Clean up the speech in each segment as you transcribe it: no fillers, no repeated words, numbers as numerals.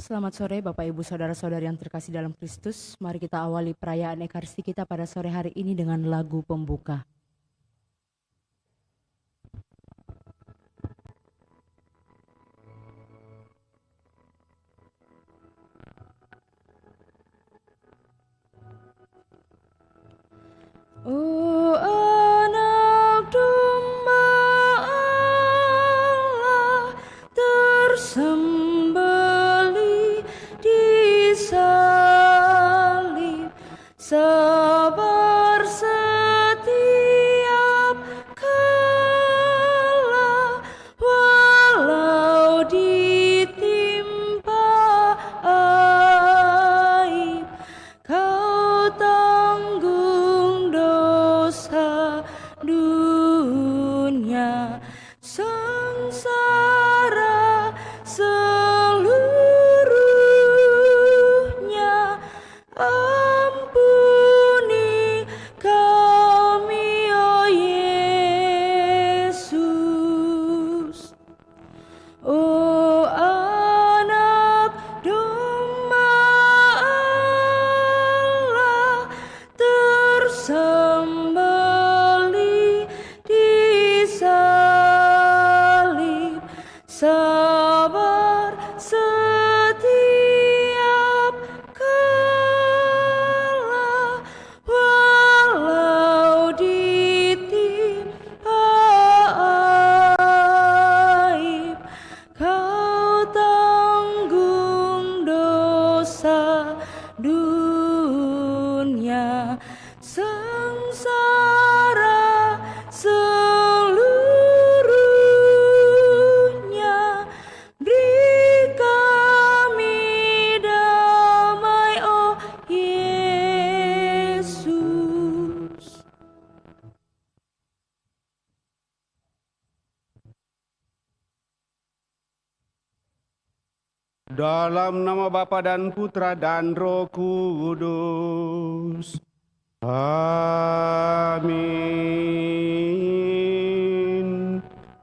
Selamat sore Bapak Ibu Saudara-saudari yang terkasih dalam Kristus. Mari kita awali perayaan Ekaristi kita pada sore hari ini dengan lagu pembuka. Oh anak domba Allah tersembelih di salib, sabar setiap kala walau ditimpa aib, kau tanggung dosa dunia sengsara seluruhnya. Ampuni kami, oh Yesus. Oh anak domba Allah tersembelih di salib, sabar setiap kala walau ditimpa aib, kau tanggung dosa dunia sengsara seluruhnya. Beri kami damai, oh Yesus. Dalam nama Bapa dan Putra dan Roh Kudus. Amin.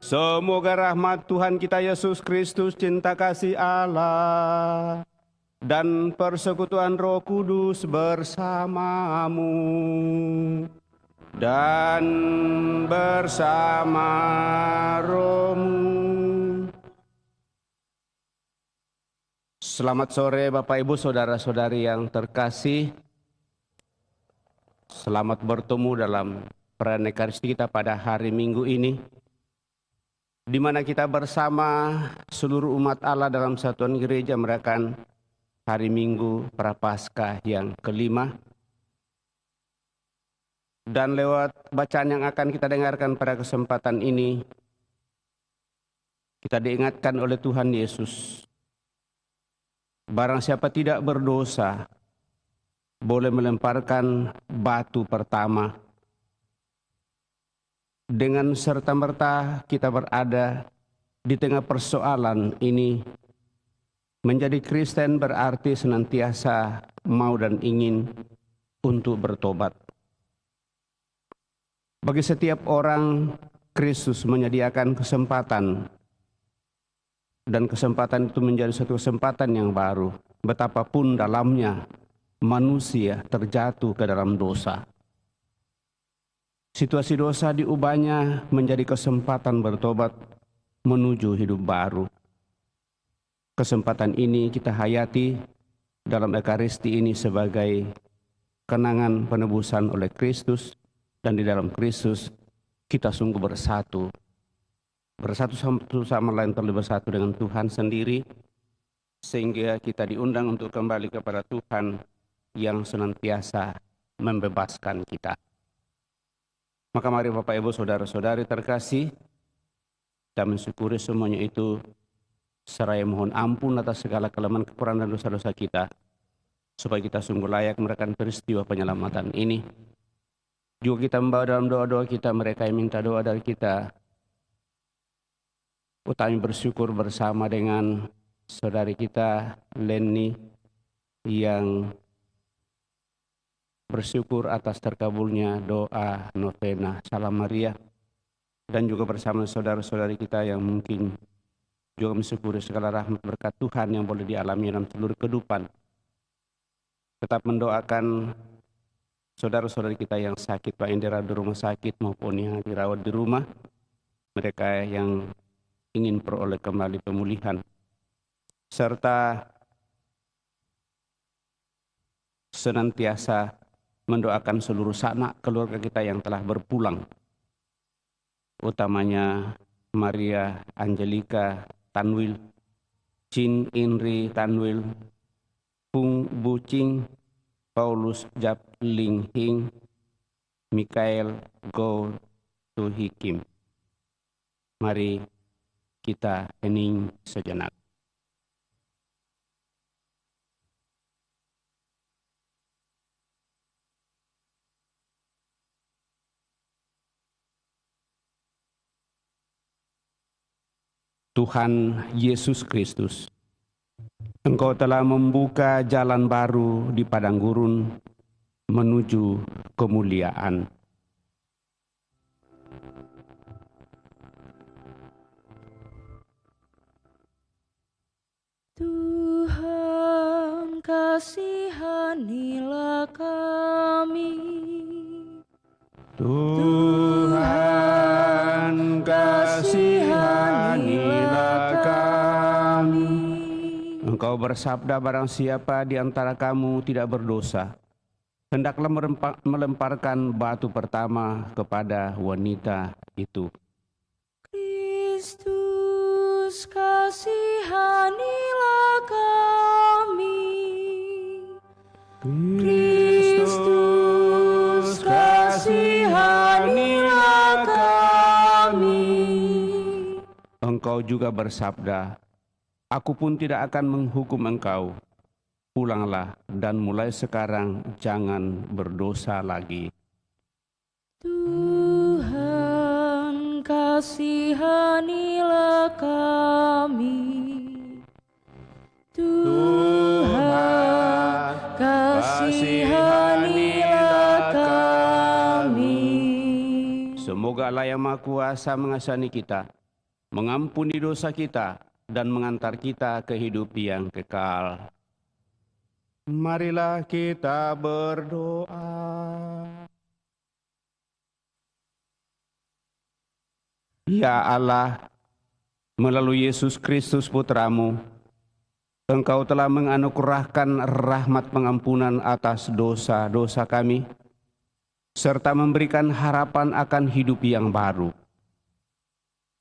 Semoga rahmat Tuhan kita Yesus Kristus, cinta kasih Allah, dan persekutuan Roh Kudus bersamamu dan bersama rohmu. Selamat sore Bapak Ibu Saudara-saudari yang terkasih. Selamat bertemu dalam perayaan Ekaristi kita pada hari Minggu ini, di mana kita bersama seluruh umat Allah dalam satuan gereja merayakan hari Minggu Prapaskah yang kelima. Dan lewat bacaan yang akan kita dengarkan pada kesempatan ini, kita diingatkan oleh Tuhan Yesus, barang siapa tidak berdosa boleh melemparkan batu pertama. Dengan serta-merta kita berada di tengah persoalan ini. Menjadi Kristen berarti senantiasa mau dan ingin untuk bertobat. Bagi setiap orang, Kristus menyediakan kesempatan, dan kesempatan itu menjadi satu kesempatan yang baru. Betapapun dalamnya manusia terjatuh ke dalam dosa, situasi dosa diubahnya menjadi kesempatan bertobat menuju hidup baru. Kesempatan ini kita hayati dalam Ekaristi ini sebagai kenangan penebusan oleh Kristus, dan di dalam Kristus kita sungguh bersatu satu sama lain, terlebih bersatu dengan Tuhan sendiri, sehingga kita diundang untuk kembali kepada Tuhan yang senantiasa membebaskan kita. Maka mari Bapak Ibu Saudara-saudari terkasih, kita mensyukuri semuanya itu, seraya mohon ampun atas segala kelemahan, kekurangan dan dosa-dosa kita, supaya kita sungguh layak merayakan peristiwa penyelamatan ini. Juga kita membawa dalam doa-doa kita mereka yang minta doa dari kita. Kami bersyukur bersama dengan saudari kita Leni yang bersyukur atas terkabulnya doa novena Salam Maria, dan juga bersama saudara-saudari kita yang mungkin juga mensyukuri segala rahmat berkat Tuhan yang boleh dialami dalam seluruh kehidupan. Tetap mendoakan saudara-saudari kita yang sakit, baik yang dirawat di rumah sakit maupun yang dirawat di rumah, mereka yang ingin peroleh kembali pemulihan, serta senantiasa mendoakan seluruh sanak keluarga kita yang telah berpulang, utamanya Maria Angelika Tanwil, Chin Inri Tanwil, Pung Bucing, Paulus Jap Ling Hing, Mikael Go Tuhikim. Mari kita hening sejenak. Tuhan Yesus Kristus, Engkau telah membuka jalan baru di padang gurun menuju kemuliaan. Tuhan, kasihanilah kami. Tuhan, kasihanilah kami. Engkau bersabda, barang siapa di antara kamu tidak berdosa, hendaklah melemparkan batu pertama kepada wanita itu. Kristus, kasihanilah kami. Kristus, kasihanilah kami. Engkau juga bersabda, aku pun tidak akan menghukum engkau. Pulanglah dan mulai sekarang jangan berdosa lagi. Tuhan, kasihanilah kami. Tuhan, kasihanilah kami. Semoga Allah yang Maha Kuasa mengasihani kita, mengampuni dosa kita, dan mengantar kita ke hidup yang kekal. Marilah kita berdoa. Ya Allah, melalui Yesus Kristus Putramu, Engkau telah menganugerahkan rahmat pengampunan atas dosa-dosa kami, serta memberikan harapan akan hidup yang baru.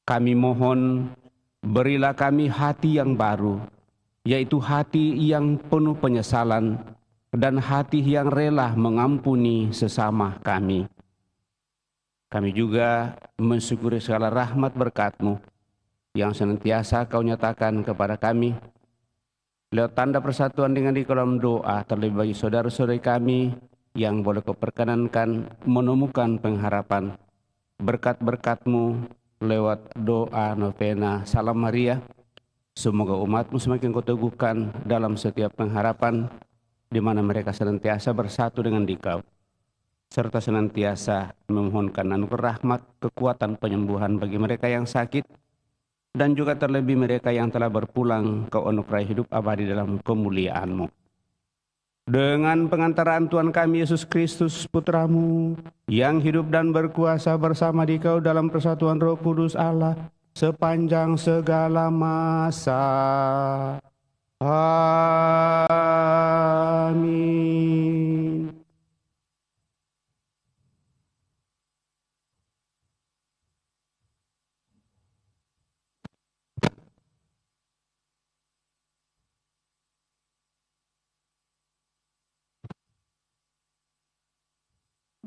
Kami mohon, berilah kami hati yang baru, yaitu hati yang penuh penyesalan dan hati yang rela mengampuni sesama kami. Kami juga mensyukuri segala rahmat berkat-Mu yang senantiasa Kau nyatakan kepada kami lewat tanda persatuan dengan di dalam doa, terlebih bagi saudara-saudari kami yang boleh Kau perkenankan menemukan pengharapan berkat-berkat-Mu lewat doa novena Salam Maria. Semoga umat-Mu semakin Kau teguhkan dalam setiap pengharapan, di mana mereka senantiasa bersatu dengan Dikau, serta senantiasa memohonkan anugerah rahmat, kekuatan penyembuhan bagi mereka yang sakit, dan juga terlebih mereka yang telah berpulang ke anugerah hidup abadi dalam kemuliaan-Mu. Dengan pengantaraan Tuhan kami Yesus Kristus Putramu, yang hidup dan berkuasa bersama Dikau dalam persatuan Roh Kudus Allah, sepanjang segala masa. Amin.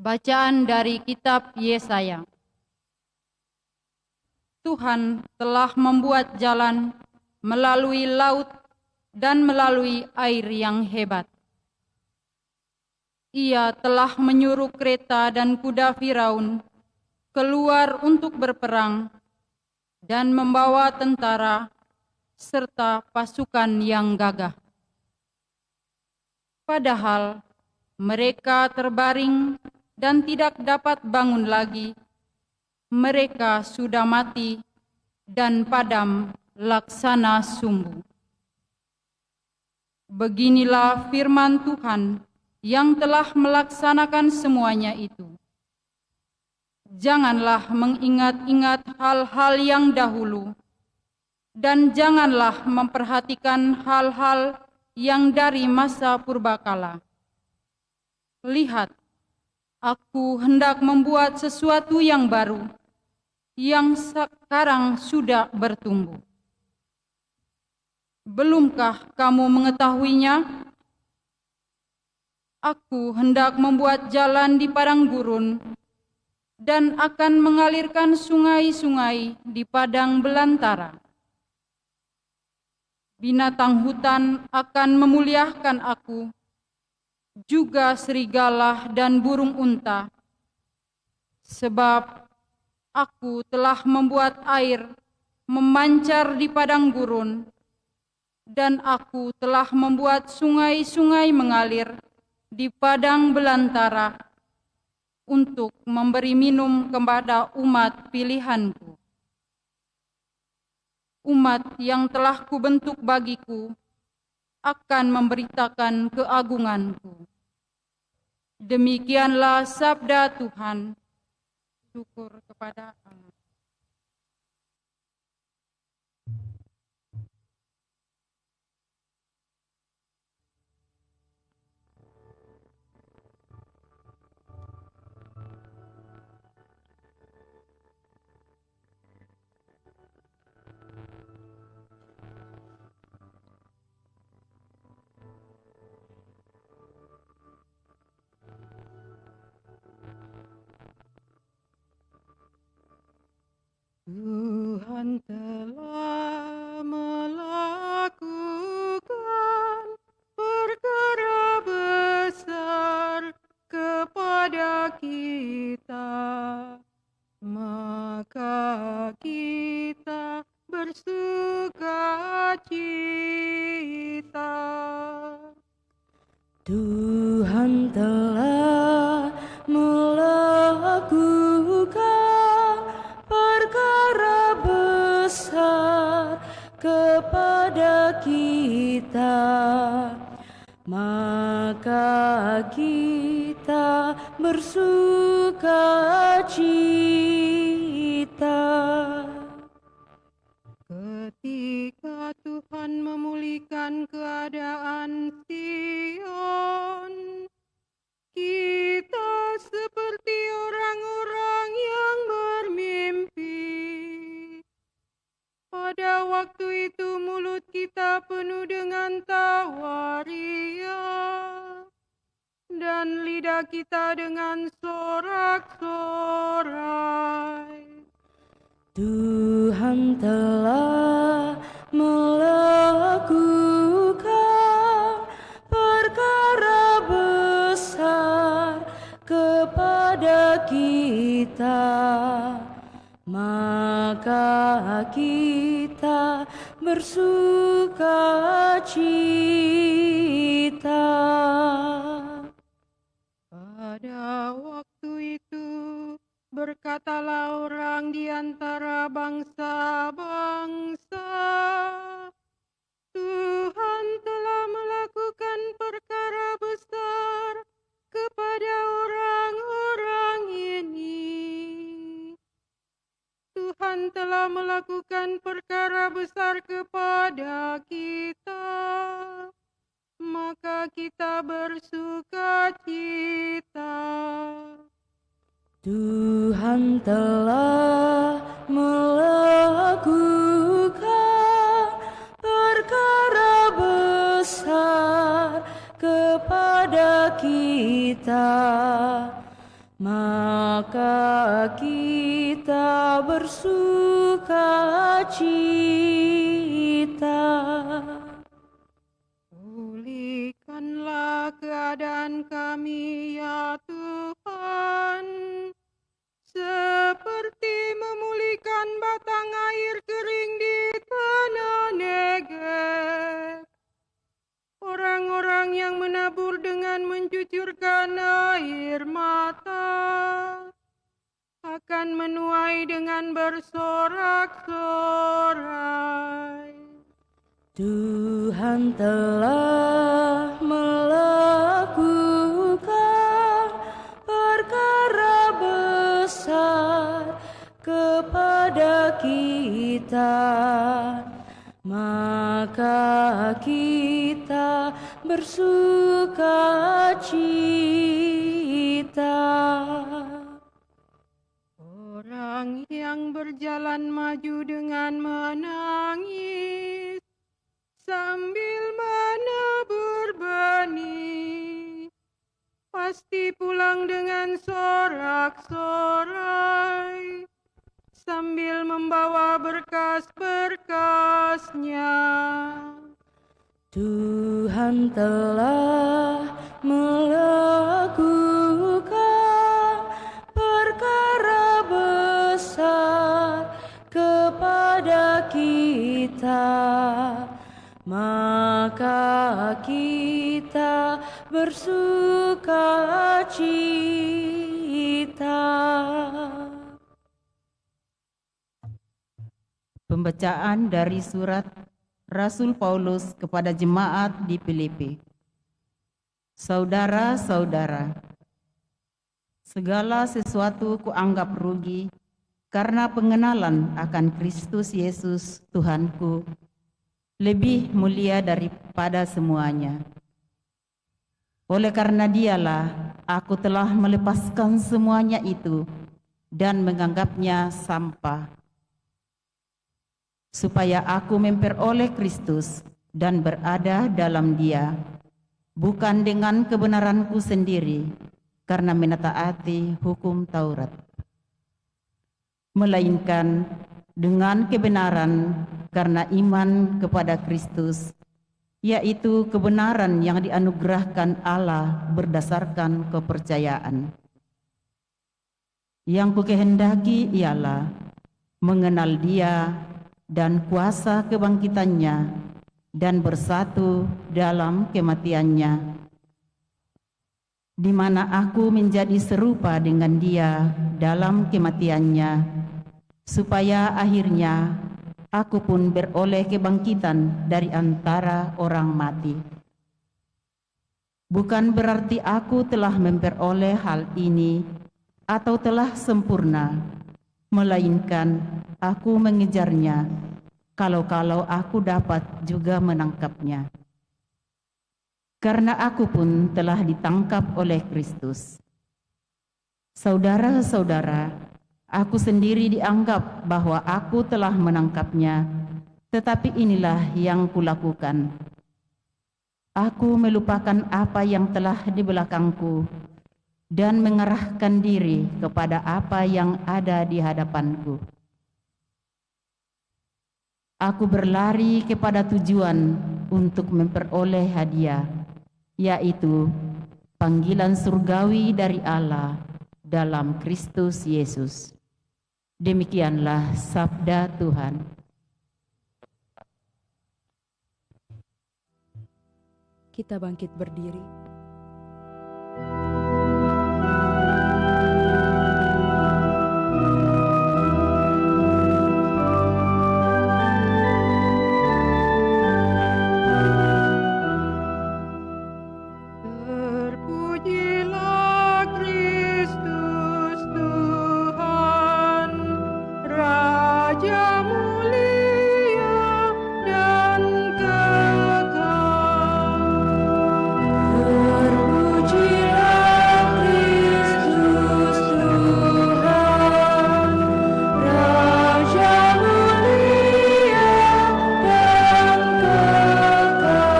Bacaan dari kitab Yesaya. Tuhan telah membuat jalan melalui laut dan melalui air yang hebat. Ia telah menyuruh kereta dan kuda Firaun keluar untuk berperang dan membawa tentara serta pasukan yang gagah. Padahal mereka terbaring dan tidak dapat bangun lagi. Mereka sudah mati dan padam laksana sumbu. Beginilah firman Tuhan yang telah melaksanakan semuanya itu. Janganlah mengingat-ingat hal-hal yang dahulu, dan janganlah memperhatikan hal-hal yang dari masa purbakala. Lihat, aku hendak membuat sesuatu yang baru, yang sekarang sudah bertumbuh. Belumkah kamu mengetahuinya? Aku hendak membuat jalan di padang gurun dan akan mengalirkan sungai-sungai di padang belantara. Binatang hutan akan memuliakan aku, juga serigala dan burung unta, sebab aku telah membuat air memancar di padang gurun, dan aku telah membuat sungai-sungai mengalir di padang belantara untuk memberi minum kepada umat pilihanku. Umat yang telah kubentuk bagiku akan memberitakan keagunganku. Demikianlah sabda Tuhan. Syukur kepada Allah. Tuhan telah melakukan perkara besar kepada kita, maka kita bersuka cita. Tuhan telah melakukan perkara besar kepada kita, maka kita bersuka cita. Ketika Tuhan memulihkan keadaan Sion, kita seperti orang-orang yang bermimpi. Pada waktu itu mulut kita penuh dengan tawa ria, dan lidah kita dengan sorak-sorai. Tuhan telah melakukan perkara besar kepada kita, maka kita bersuka cita. Pada waktu itu berkatalah orang di antara bangsa-bangsa, Tuhan telah melakukan perkara besar kepada orang-orang ini. Tuhan telah melakukan perkara besar kepada kita, maka kita bersuka cita. Tuhan telah melakukan perkara besar kepada kita, maka kita bersuka cita. Pulihkanlah keadaan kami, ya Tuhan, seperti memulihkan batang air kering di tanah Negeb. Orang-orang yang menabur dengan mencucurkan air mata akan menuai dengan bersorak-sorai. Tuhan telah melakukan perkara besar kepada kita, maka kita bersuka cita. Orang yang berjalan maju dengan menangis sambil menabur benih, pasti pulang dengan sorak-sorai sambil membawa berkas-berkasnya. Tuhan telah melakukan perkara besar kepada kita, maka kita bersuka cita. Pembacaan dari surat Rasul Paulus kepada jemaat di Filipi. Saudara-saudara, segala sesuatu kuanggap rugi karena pengenalan akan Kristus Yesus Tuhanku lebih mulia daripada semuanya. Oleh karena Dialah aku telah melepaskan semuanya itu dan menganggapnya sampah, supaya aku memperoleh Kristus dan berada dalam Dia, bukan dengan kebenaranku sendiri karena menataati hukum Taurat, melainkan dengan kebenaran karena iman kepada Kristus, yaitu kebenaran yang dianugerahkan Allah berdasarkan kepercayaan. Yang kukehendaki ialah mengenal Dia dan kuasa kebangkitannya dan bersatu dalam kematiannya, di mana aku menjadi serupa dengan Dia dalam kematiannya, supaya akhirnya aku pun beroleh kebangkitan dari antara orang mati. Bukan berarti aku telah memperoleh hal ini atau telah sempurna, melainkan aku mengejarnya, kalau-kalau aku dapat juga menangkapnya. Karena aku pun telah ditangkap oleh Kristus. Saudara-saudara, aku sendiri dianggap bahwa aku telah menangkapnya, tetapi inilah yang kulakukan. Aku melupakan apa yang telah di belakangku dan mengarahkan diri kepada apa yang ada di hadapanku. Aku berlari kepada tujuan untuk memperoleh hadiah, yaitu panggilan surgawi dari Allah dalam Kristus Yesus. Demikianlah sabda Tuhan. Kita bangkit berdiri. Terpujilah Kristus Tuhan, Raja mulia dan kekal. Terpujilah Kristus Tuhan, Raja mulia dan kekal.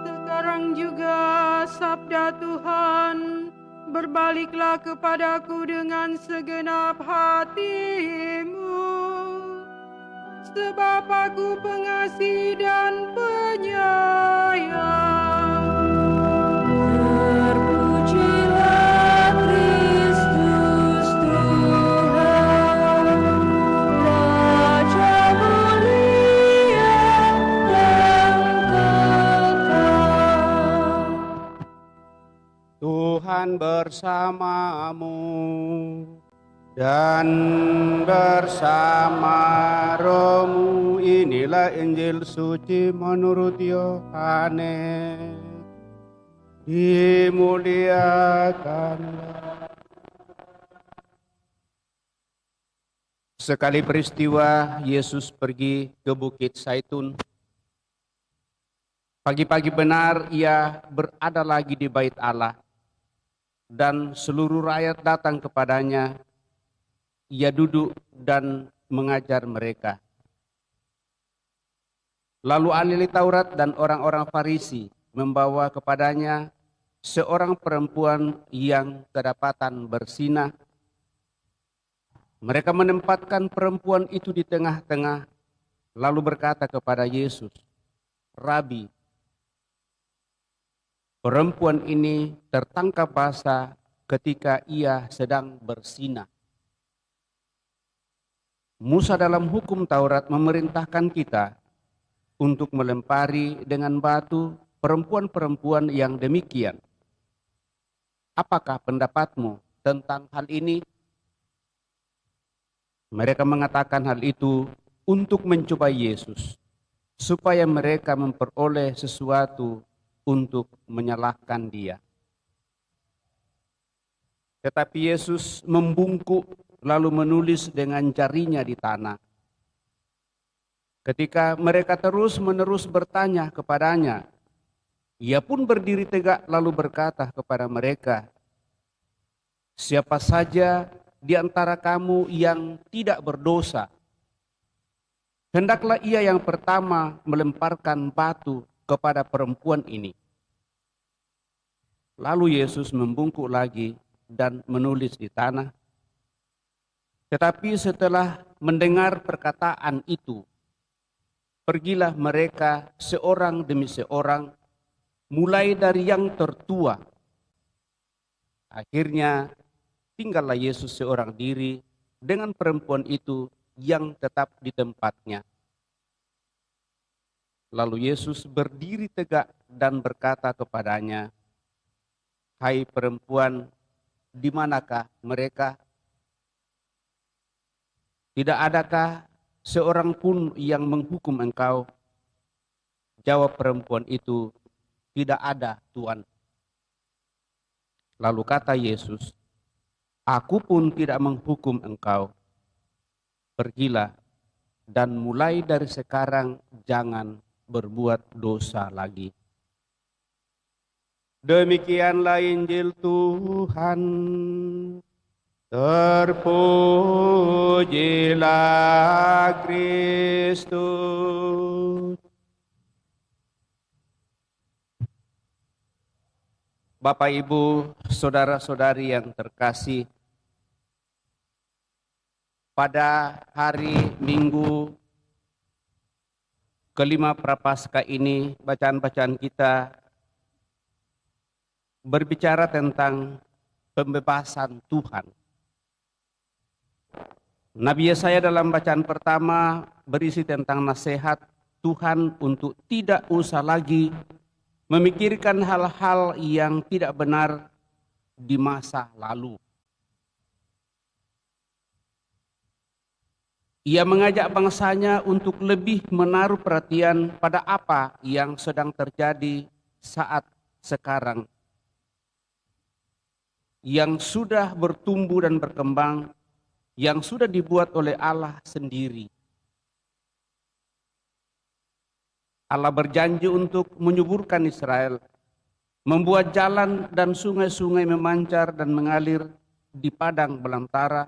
Sekarang juga sabda Tuhan, berbaliklah kepadaku dengan segenap hatimu, sebab aku pengasih dan penyayang. Terpujilah Kristus Tuhan, Raja mulia dan kekal. Tuhan bersamamu dan bersama rohmu inilah Injil suci menurut Yohanes. Dimuliakanlah. Sekali peristiwa Yesus pergi ke Bukit Zaitun. Pagi-pagi benar ia berada lagi di bait Allah. Dan seluruh rakyat datang kepadanya. Ia duduk dan mengajar mereka. Lalu ahli Taurat dan orang-orang Farisi membawa kepadanya seorang perempuan yang kedapatan berzinah. Mereka menempatkan perempuan itu di tengah-tengah, lalu berkata kepada Yesus, "Rabi, perempuan ini tertangkap basah ketika ia sedang berzinah. Musa dalam hukum Taurat memerintahkan kita untuk melempari dengan batu perempuan-perempuan yang demikian. Apakah pendapatmu tentang hal ini?" Mereka mengatakan hal itu untuk mencobai Yesus, supaya mereka memperoleh sesuatu untuk menyalahkan dia. Tetapi Yesus membungkuk lalu menulis dengan jarinya di tanah. Ketika mereka terus-menerus bertanya kepadanya, ia pun berdiri tegak lalu berkata kepada mereka, "Siapa saja di antara kamu yang tidak berdosa, hendaklah ia yang pertama melemparkan batu kepada perempuan ini." Lalu Yesus membungkuk lagi dan menulis di tanah. Tetapi setelah mendengar perkataan itu, pergilah mereka seorang demi seorang, mulai dari yang tertua. Akhirnya tinggallah Yesus seorang diri dengan perempuan itu yang tetap di tempatnya. Lalu Yesus berdiri tegak dan berkata kepadanya, "Hai perempuan, di manakah mereka? Tidak adakah seorang pun yang menghukum engkau?" Jawab perempuan itu, "Tidak ada, Tuan." Lalu kata Yesus, "Aku pun tidak menghukum engkau. Pergilah dan mulai dari sekarang jangan berbuat dosa lagi." Demikianlah Injil Tuhan. Terpujilah Kristus. Bapak, Ibu, saudara-saudari yang terkasih, pada hari Minggu kelima Prapaskah ini, bacaan-bacaan kita berbicara tentang pembebasan Tuhan. Nabi Yesaya dalam bacaan pertama berisi tentang nasihat Tuhan untuk tidak usah lagi memikirkan hal-hal yang tidak benar di masa lalu. Ia mengajak bangsanya untuk lebih menaruh perhatian pada apa yang sedang terjadi saat sekarang, yang sudah bertumbuh dan berkembang, yang sudah dibuat oleh Allah sendiri. Allah berjanji untuk menyuburkan Israel, membuat jalan dan sungai-sungai memancar dan mengalir di padang belantara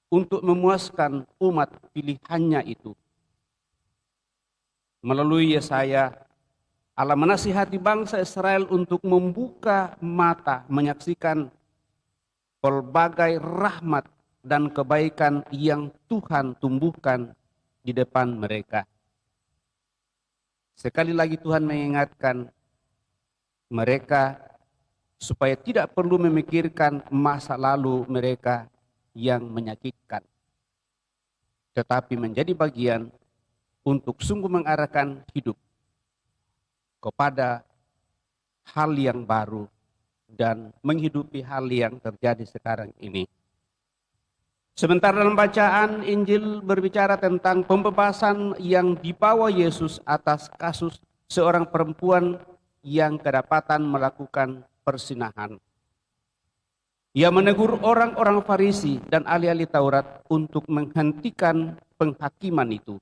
untuk memuaskan umat pilihannya itu. Melalui Yesaya, Allah menasihati bangsa Israel untuk membuka mata, menyaksikan pelbagai rahmat dan kebaikan yang Tuhan tumbuhkan di depan mereka. Sekali lagi Tuhan mengingatkan mereka supaya tidak perlu memikirkan masa lalu mereka yang menyakitkan, tetapi menjadi bagian untuk sungguh mengarahkan hidup kepada hal yang baru dan menghidupi hal yang terjadi sekarang ini. Sementara dalam bacaan Injil berbicara tentang pembebasan yang dibawa Yesus atas kasus seorang perempuan yang kedapatan melakukan persinahan. Ia menegur orang-orang Farisi dan ahli-ahli Taurat untuk menghentikan penghakiman itu.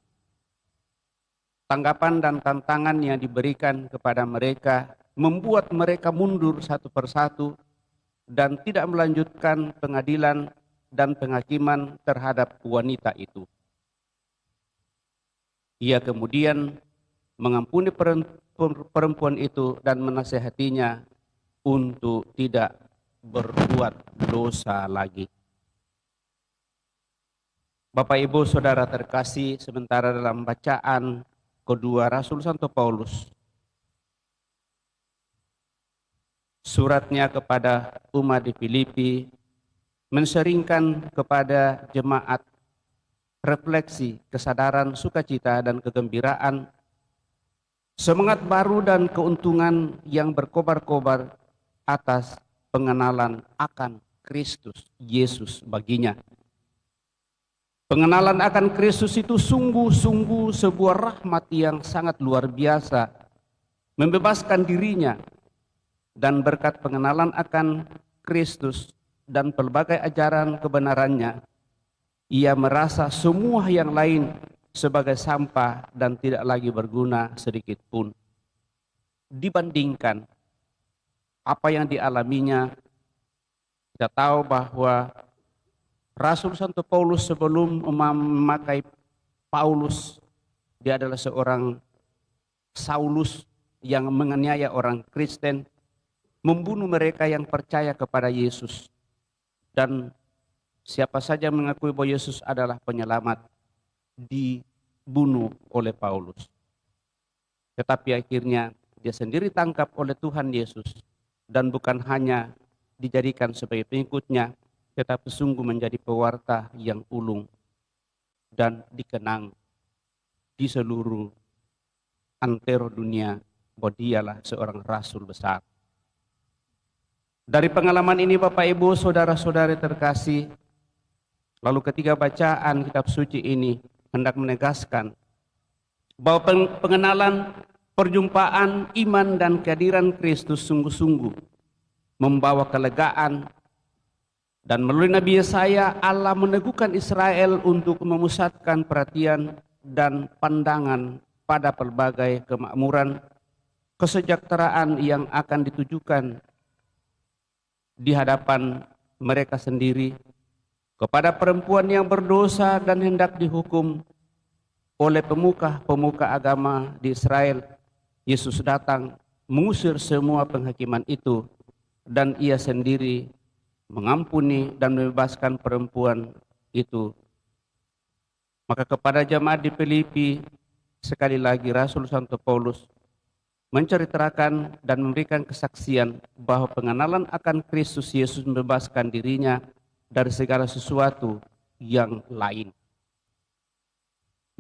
Tanggapan dan tantangan yang diberikan kepada mereka membuat mereka mundur satu persatu dan tidak melanjutkan pengadilan dan penghakiman terhadap wanita itu. Ia kemudian mengampuni perempuan itu dan menasihatinya untuk tidak berbuat dosa lagi. Bapak Ibu Saudara terkasih, sementara dalam bacaan kedua Rasul Santo Paulus, suratnya kepada umat di Filipi, menseringkan kepada jemaat refleksi, kesadaran, sukacita, dan kegembiraan, semangat baru dan keuntungan yang berkobar-kobar atas pengenalan akan Kristus Yesus baginya. Pengenalan akan Kristus itu sungguh-sungguh sebuah rahmat yang sangat luar biasa, membebaskan dirinya, dan berkat pengenalan akan Kristus dan pelbagai ajaran kebenarannya, ia merasa semua yang lain sebagai sampah dan tidak lagi berguna sedikit pun. Dibandingkan apa yang dialaminya, kita tahu bahwa Rasul Santo Paulus sebelum memakai Paulus, dia adalah seorang Saulus yang menganiaya orang Kristen, membunuh mereka yang percaya kepada Yesus. Dan siapa saja mengakui bahwa Yesus adalah penyelamat dibunuh oleh Paulus. Tetapi akhirnya dia sendiri tangkap oleh Tuhan Yesus dan bukan hanya dijadikan sebagai pengikutnya, tetapi sungguh menjadi pewarta yang ulung dan dikenang di seluruh antero dunia bahwa dialah seorang rasul besar. Dari pengalaman ini Bapak Ibu Saudara-saudari terkasih, lalu ketiga bacaan kitab suci ini hendak menegaskan bahwa pengenalan, perjumpaan, iman dan kehadiran Kristus sungguh-sungguh membawa kelegaan, dan melalui Nabi Yesaya Allah meneguhkan Israel untuk memusatkan perhatian dan pandangan pada pelbagai kemakmuran, kesejahteraan yang akan ditujukan di hadapan mereka sendiri kepada perempuan yang berdosa dan hendak dihukum oleh pemuka-pemuka agama di Israel. Yesus datang mengusir semua penghakiman itu dan ia sendiri mengampuni dan membebaskan perempuan itu. Maka kepada jemaat di Filipi, sekali lagi Rasul Santo Paulus menceritakan dan memberikan kesaksian bahwa pengenalan akan Kristus Yesus membebaskan dirinya dari segala sesuatu yang lain.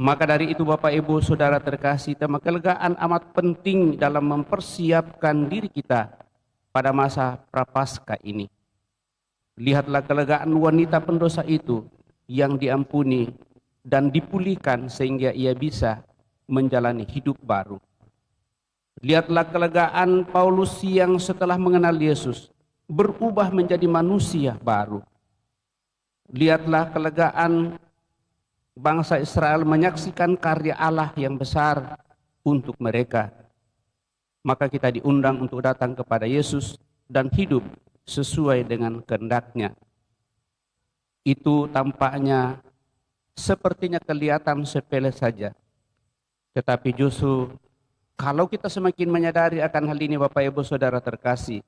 Maka dari itu Bapak Ibu Saudara terkasih, tema kelegaan amat penting dalam mempersiapkan diri kita pada masa Prapaskah ini. Lihatlah kelegaan wanita pendosa itu yang diampuni dan dipulihkan sehingga ia bisa menjalani hidup baru. Lihatlah kelegaan Paulus yang setelah mengenal Yesus berubah menjadi manusia baru. Lihatlah kelegaan bangsa Israel menyaksikan karya Allah yang besar untuk mereka. Maka kita diundang untuk datang kepada Yesus dan hidup sesuai dengan kehendak-Nya. Itu tampaknya sepertinya kelihatan sepele saja. Tetapi justru kalau kita semakin menyadari akan hal ini Bapak Ibu Saudara terkasih,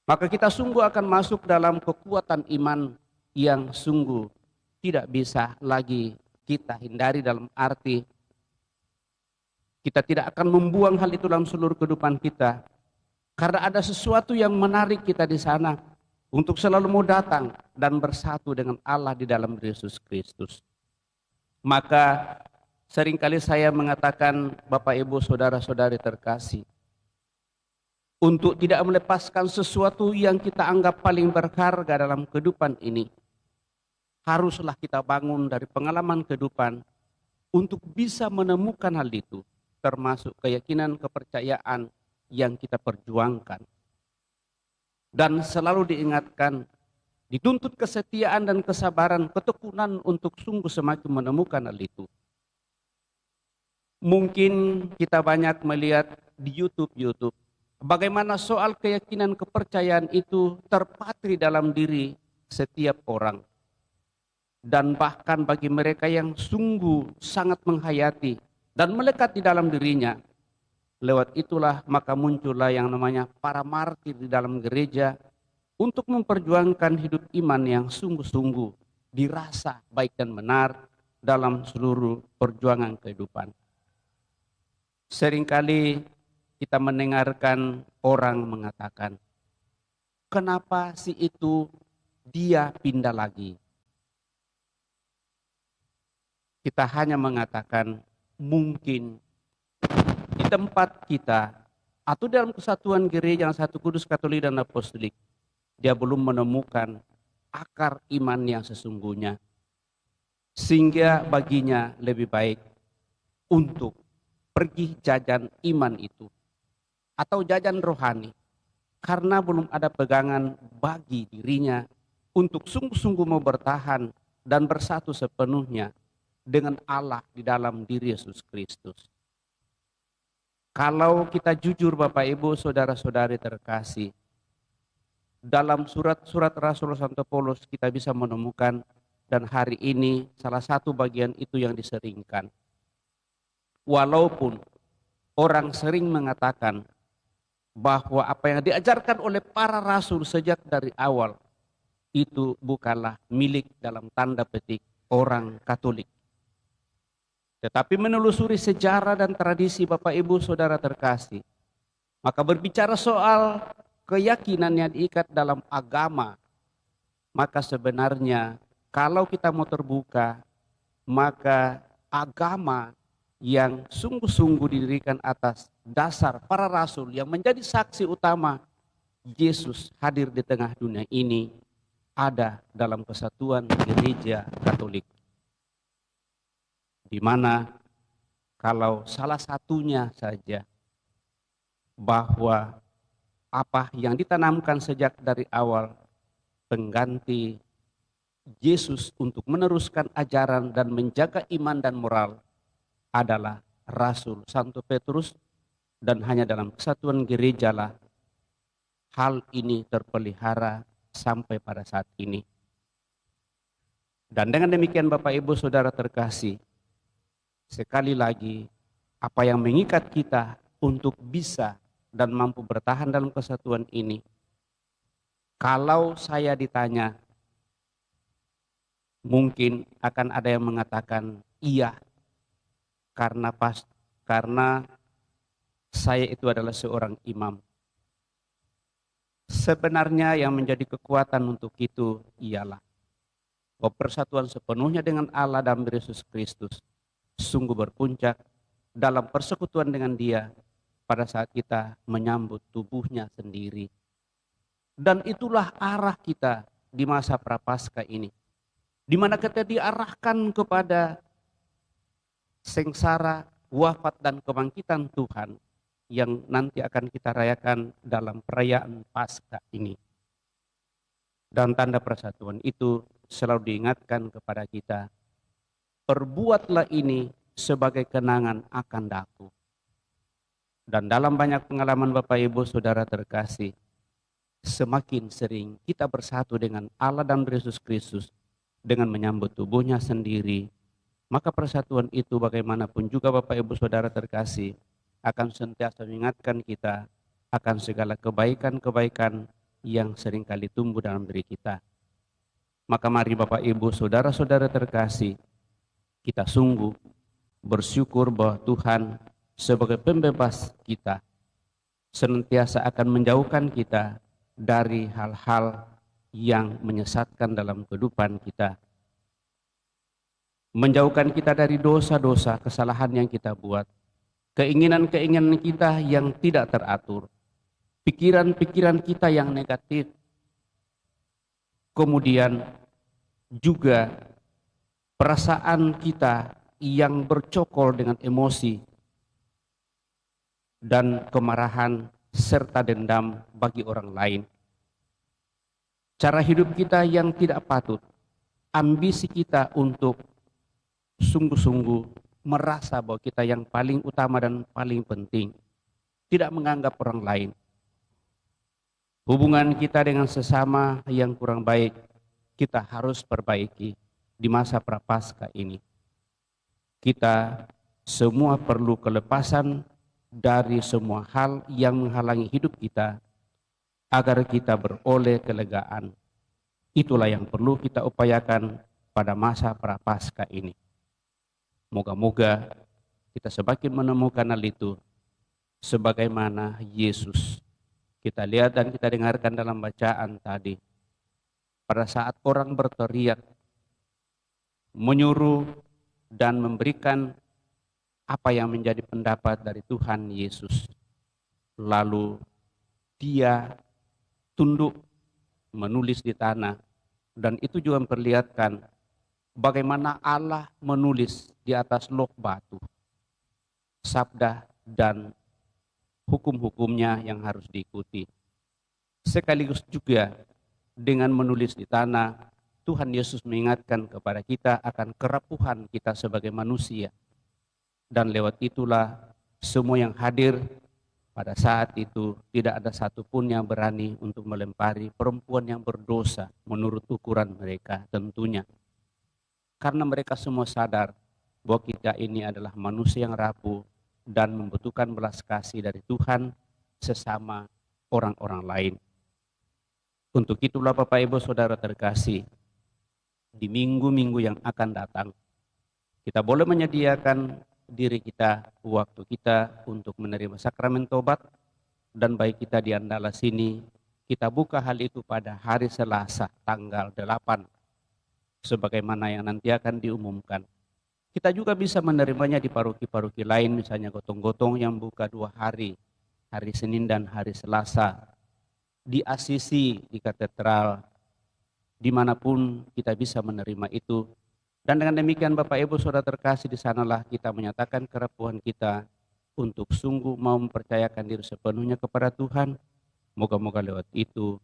maka kita sungguh akan masuk dalam kekuatan iman yang sungguh tidak bisa lagi kita hindari, dalam arti kita tidak akan membuang hal itu dalam seluruh kehidupan kita. Karena ada sesuatu yang menarik kita di sana untuk selalu mau datang dan bersatu dengan Allah di dalam Yesus Kristus. Maka seringkali saya mengatakan Bapak Ibu Saudara-saudari terkasih, untuk tidak melepaskan sesuatu yang kita anggap paling berharga dalam kehidupan ini, haruslah kita bangun dari pengalaman kehidupan untuk bisa menemukan hal itu, termasuk keyakinan, kepercayaan yang kita perjuangkan. Dan selalu diingatkan, dituntut kesetiaan dan kesabaran, ketekunan untuk sungguh semakin menemukan hal itu. Mungkin kita banyak melihat di YouTube, bagaimana soal keyakinan kepercayaan itu terpatri dalam diri setiap orang. Dan bahkan bagi mereka yang sungguh sangat menghayati dan melekat di dalam dirinya, lewat itulah maka muncullah yang namanya para martir di dalam gereja untuk memperjuangkan hidup iman yang sungguh-sungguh dirasa baik dan benar dalam seluruh perjuangan kehidupan. Seringkali kita mendengarkan orang mengatakan, kenapa si itu dia pindah lagi? Kita hanya mengatakan mungkin di tempat kita atau dalam kesatuan gereja yang satu kudus, katolik dan apostolik, dia belum menemukan akar iman yang sesungguhnya. Sehingga baginya lebih baik untuk pergi jajan iman itu atau jajan rohani, karena belum ada pegangan bagi dirinya untuk sungguh-sungguh mau bertahan dan bersatu sepenuhnya dengan Allah di dalam diri Yesus Kristus. Kalau kita jujur Bapak Ibu saudara-saudari terkasih, dalam surat-surat Rasul Santo Paulus kita bisa menemukan, dan hari ini salah satu bagian itu yang diseringkan. Walaupun orang sering mengatakan bahwa apa yang diajarkan oleh para rasul sejak dari awal itu bukanlah milik dalam tanda petik orang Katolik. Tetapi menelusuri sejarah dan tradisi Bapak Ibu Saudara terkasih, maka berbicara soal keyakinan yang diikat dalam agama, maka sebenarnya kalau kita mau terbuka, maka agama yang sungguh-sungguh didirikan atas dasar para rasul yang menjadi saksi utama Yesus hadir di tengah dunia ini ada dalam kesatuan gereja Katolik. Di mana kalau salah satunya saja bahwa apa yang ditanamkan sejak dari awal pengganti Yesus untuk meneruskan ajaran dan menjaga iman dan moral adalah Rasul Santo Petrus, dan hanya dalam kesatuan gereja lah hal ini terpelihara sampai pada saat ini. Dan dengan demikian Bapak Ibu Saudara terkasih, sekali lagi apa yang mengikat kita untuk bisa dan mampu bertahan dalam kesatuan ini, kalau saya ditanya, mungkin akan ada yang mengatakan iya, karena saya itu adalah seorang imam. Sebenarnya yang menjadi kekuatan untuk itu ialah bahwa persatuan sepenuhnya dengan Allah dalam Yesus Kristus sungguh berpuncak dalam persekutuan dengan Dia pada saat kita menyambut tubuhnya sendiri. Dan itulah arah kita di masa Prapaskah ini, di mana kita diarahkan kepada sengsara, wafat dan kebangkitan Tuhan yang nanti akan kita rayakan dalam perayaan Paskah ini. Dan tanda persatuan itu selalu diingatkan kepada kita, perbuatlah ini sebagai kenangan akan daku. Dan dalam banyak pengalaman Bapak Ibu Saudara terkasih, semakin sering kita bersatu dengan Allah dan Yesus Kristus dengan menyambut tubuhnya sendiri, maka persatuan itu bagaimanapun juga Bapak Ibu Saudara terkasih akan sentiasa mengingatkan kita akan segala kebaikan-kebaikan yang seringkali tumbuh dalam diri kita. Maka mari Bapak Ibu Saudara-saudara terkasih, kita sungguh bersyukur bahwa Tuhan sebagai pembebas kita senantiasa akan menjauhkan kita dari hal-hal yang menyesatkan dalam kehidupan kita, menjauhkan kita dari dosa-dosa, kesalahan yang kita buat, keinginan-keinginan kita yang tidak teratur, pikiran-pikiran kita yang negatif, kemudian juga perasaan kita yang bercokol dengan emosi dan kemarahan serta dendam bagi orang lain. Cara hidup kita yang tidak patut, ambisi kita untuk sungguh-sungguh merasa bahwa kita yang paling utama dan paling penting, tidak menganggap orang lain. Hubungan kita dengan sesama yang kurang baik, kita harus perbaiki di masa Prapaskah ini. Kita semua perlu kelepasan dari semua hal yang menghalangi hidup kita agar kita beroleh kelegaan. Itulah yang perlu kita upayakan pada masa Prapaskah ini. Moga-moga kita semakin menemukan hal itu sebagaimana Yesus. Kita lihat dan kita dengarkan dalam bacaan tadi. Pada saat orang berteriak, menyuruh dan memberikan apa yang menjadi pendapat dari Tuhan Yesus. Lalu dia tunduk menulis di tanah, dan itu juga memperlihatkan bagaimana Allah menulis di atas log batu sabda dan hukum-hukumnya yang harus diikuti. Sekaligus juga dengan menulis di tanah, Tuhan Yesus mengingatkan kepada kita akan kerapuhan kita sebagai manusia. Dan lewat itulah semua yang hadir pada saat itu tidak ada satupun yang berani untuk melempari perempuan yang berdosa menurut ukuran mereka tentunya. Karena mereka semua sadar bahwa kita ini adalah manusia yang rapuh dan membutuhkan belas kasih dari Tuhan sesama orang-orang lain. Untuk itulah Bapak Ibu Saudara terkasih, di minggu-minggu yang akan datang, kita boleh menyediakan diri kita, waktu kita untuk menerima sakramen tobat, dan baik kita di Andala sini, kita buka hal itu pada hari Selasa tanggal 8, sebagaimana yang nanti akan diumumkan. Kita juga bisa menerimanya di paroki-paroki lain, misalnya gotong-gotong yang buka 2 hari, hari Senin dan hari Selasa, di Asisi, di katedral, dimanapun kita bisa menerima itu. Dan dengan demikian Bapak Ibu Saudara terkasih, di sanalah kita menyatakan kerapuhan kita untuk sungguh mau mempercayakan diri sepenuhnya kepada Tuhan. Moga-moga lewat itu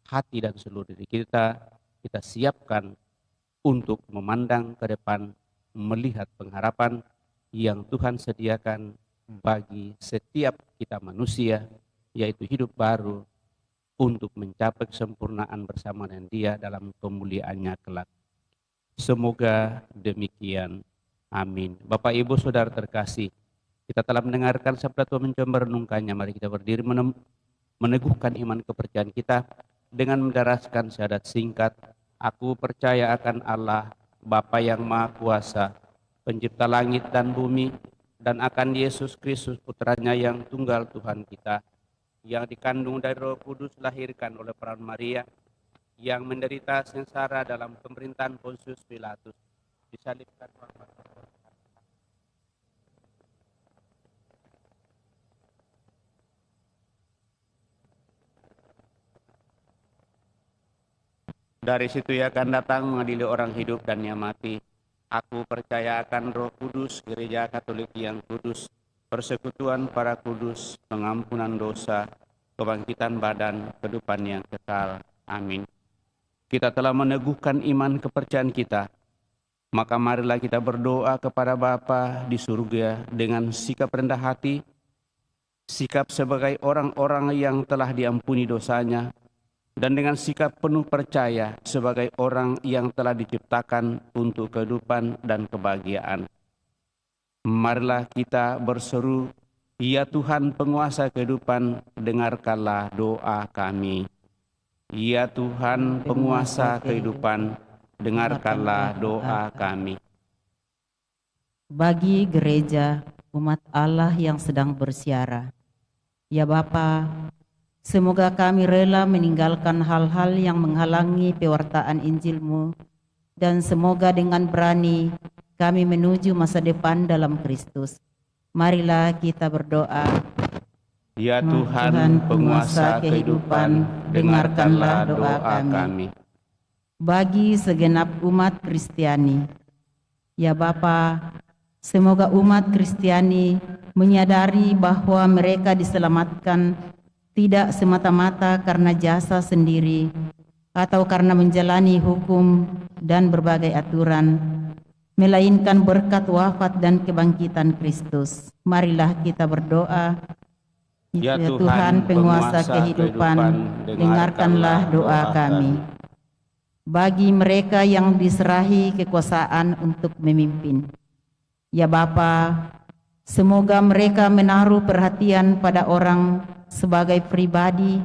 hati dan seluruh diri kita siapkan untuk memandang ke depan, melihat pengharapan yang Tuhan sediakan bagi setiap kita manusia, yaitu hidup baru untuk mencapai kesempurnaan bersama dengan Dia dalam kemuliaannya kelak. Semoga demikian. Amin. Bapak Ibu Saudara terkasih, kita telah mendengarkan sabda Tuhan, mencoba merenungkannya. Mari kita berdiri meneguhkan iman kepercayaan kita dengan mendaraskan syahadat singkat. Aku percaya akan Allah, Bapa yang Maha Kuasa, pencipta langit dan bumi, dan akan Yesus Kristus putranya yang tunggal Tuhan kita, yang dikandung dari Roh Kudus, lahirkan oleh peran Maria, yang menderita sengsara dalam pemerintahan Pontius Pilatus, disalibkan dari situ ia akan datang mengadili orang hidup dan yang mati. Aku percaya akan Roh Kudus, Gereja Katolik yang kudus, persekutuan para kudus, pengampunan dosa, kebangkitan badan, kehidupan yang kekal. Amin. Kita telah meneguhkan iman kepercayaan kita, maka marilah kita berdoa kepada Bapa di surga dengan sikap rendah hati, sikap sebagai orang-orang yang telah diampuni dosanya, dan dengan sikap penuh percaya sebagai orang yang telah diciptakan untuk kehidupan dan kebahagiaan. Marilah kita berseru, ya Tuhan penguasa kehidupan, dengarkanlah doa kami. Ya Tuhan penguasa kehidupan, dengarkanlah doa kami. Bagi gereja umat Allah yang sedang bersiara, ya Bapa, semoga kami rela meninggalkan hal-hal yang menghalangi pewartaan Injil-Mu, dan semoga dengan berani kami menuju masa depan dalam Kristus. Marilah kita berdoa. Ya Tuhan penguasa kehidupan, dengarkanlah doa kami. bagi segenap umat Kristiani. Ya Bapa, semoga umat Kristiani menyadari bahwa mereka diselamatkan tidak semata-mata karena jasa sendiri atau karena menjalani hukum dan berbagai aturan, melainkan berkat wafat dan kebangkitan Kristus. Marilah kita berdoa. Ya Ya Tuhan, Tuhan, penguasa penguasa kehidupan, kehidupan, dengarkanlah doa kami. Bagi mereka yang diserahi kekuasaan untuk memimpin. Ya Bapa, semoga mereka menaruh perhatian pada orang sebagai pribadi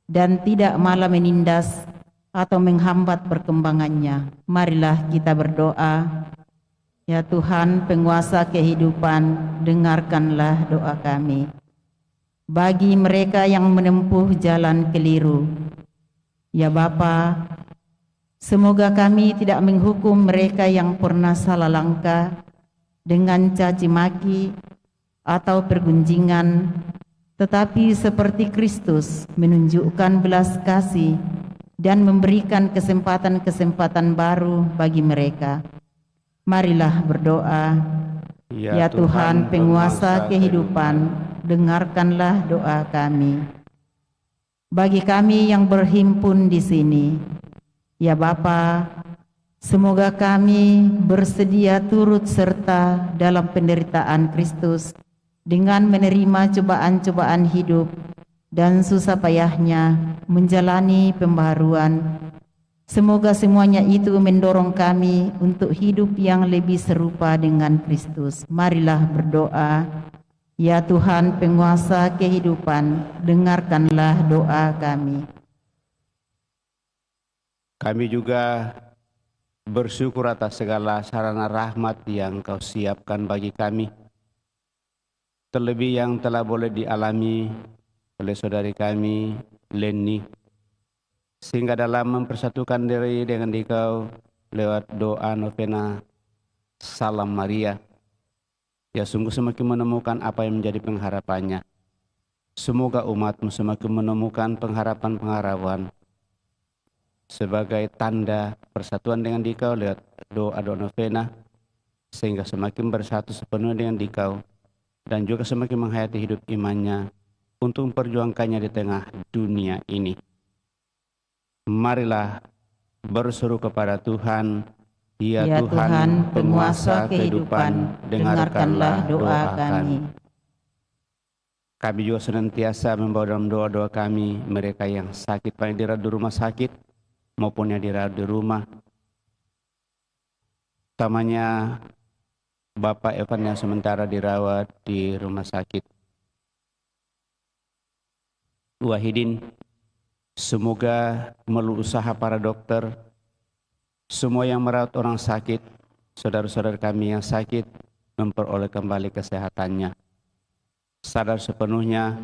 dan tidak malah menindas atau menghambat perkembangannya. Marilah kita berdoa. Ya Tuhan, penguasa kehidupan, dengarkanlah doa kami. Bagi mereka yang menempuh jalan keliru. Ya Bapa, semoga kami tidak menghukum mereka yang pernah salah langkah dengan caci maki atau pergunjingan, tetapi seperti Kristus menunjukkan belas kasih dan memberikan kesempatan-kesempatan baru bagi mereka. Marilah berdoa. Ya Tuhan, penguasa kehidupan, dengarkanlah doa kami. Bagi kami yang berhimpun di sini, ya Bapa, semoga kami bersedia turut serta dalam penderitaan Kristus dengan menerima cobaan-cobaan hidup dan susah payahnya menjalani pembaharuan. Semoga semuanya itu mendorong kami untuk hidup yang lebih serupa dengan Kristus. Marilah berdoa. Ya Tuhan, penguasa kehidupan, dengarkanlah doa kami. Kami juga bersyukur atas segala sarana rahmat yang Kau siapkan bagi kami. Terlebih yang telah boleh dialami oleh saudari kami, Leni, sehingga dalam mempersatukan diri dengan Dikau lewat doa novena Salam Maria, ya sungguh semakin menemukan apa yang menjadi pengharapannya. Semoga umat-Mu semakin menemukan pengharapan-pengharapan sebagai tanda persatuan dengan Dikau lewat doa-doa novena, sehingga semakin bersatu sepenuhnya dengan Dikau dan juga semakin menghayati hidup imannya untuk memperjuangkannya di tengah dunia ini. Marilah berseru kepada Tuhan. Ya Tuhan, penguasa kehidupan, dengarkanlah doa kami. Kami juga senantiasa membawa dalam doa-doa kami mereka yang sakit, baik dirawat di rumah sakit maupun yang dirawat di rumah. Utamanya Bapak Evan yang sementara dirawat di rumah sakit Wahidin. Semoga melalui usaha para dokter, semua yang merawat orang sakit, saudara-saudara kami yang sakit, memperoleh kembali kesehatannya. Sadar sepenuhnya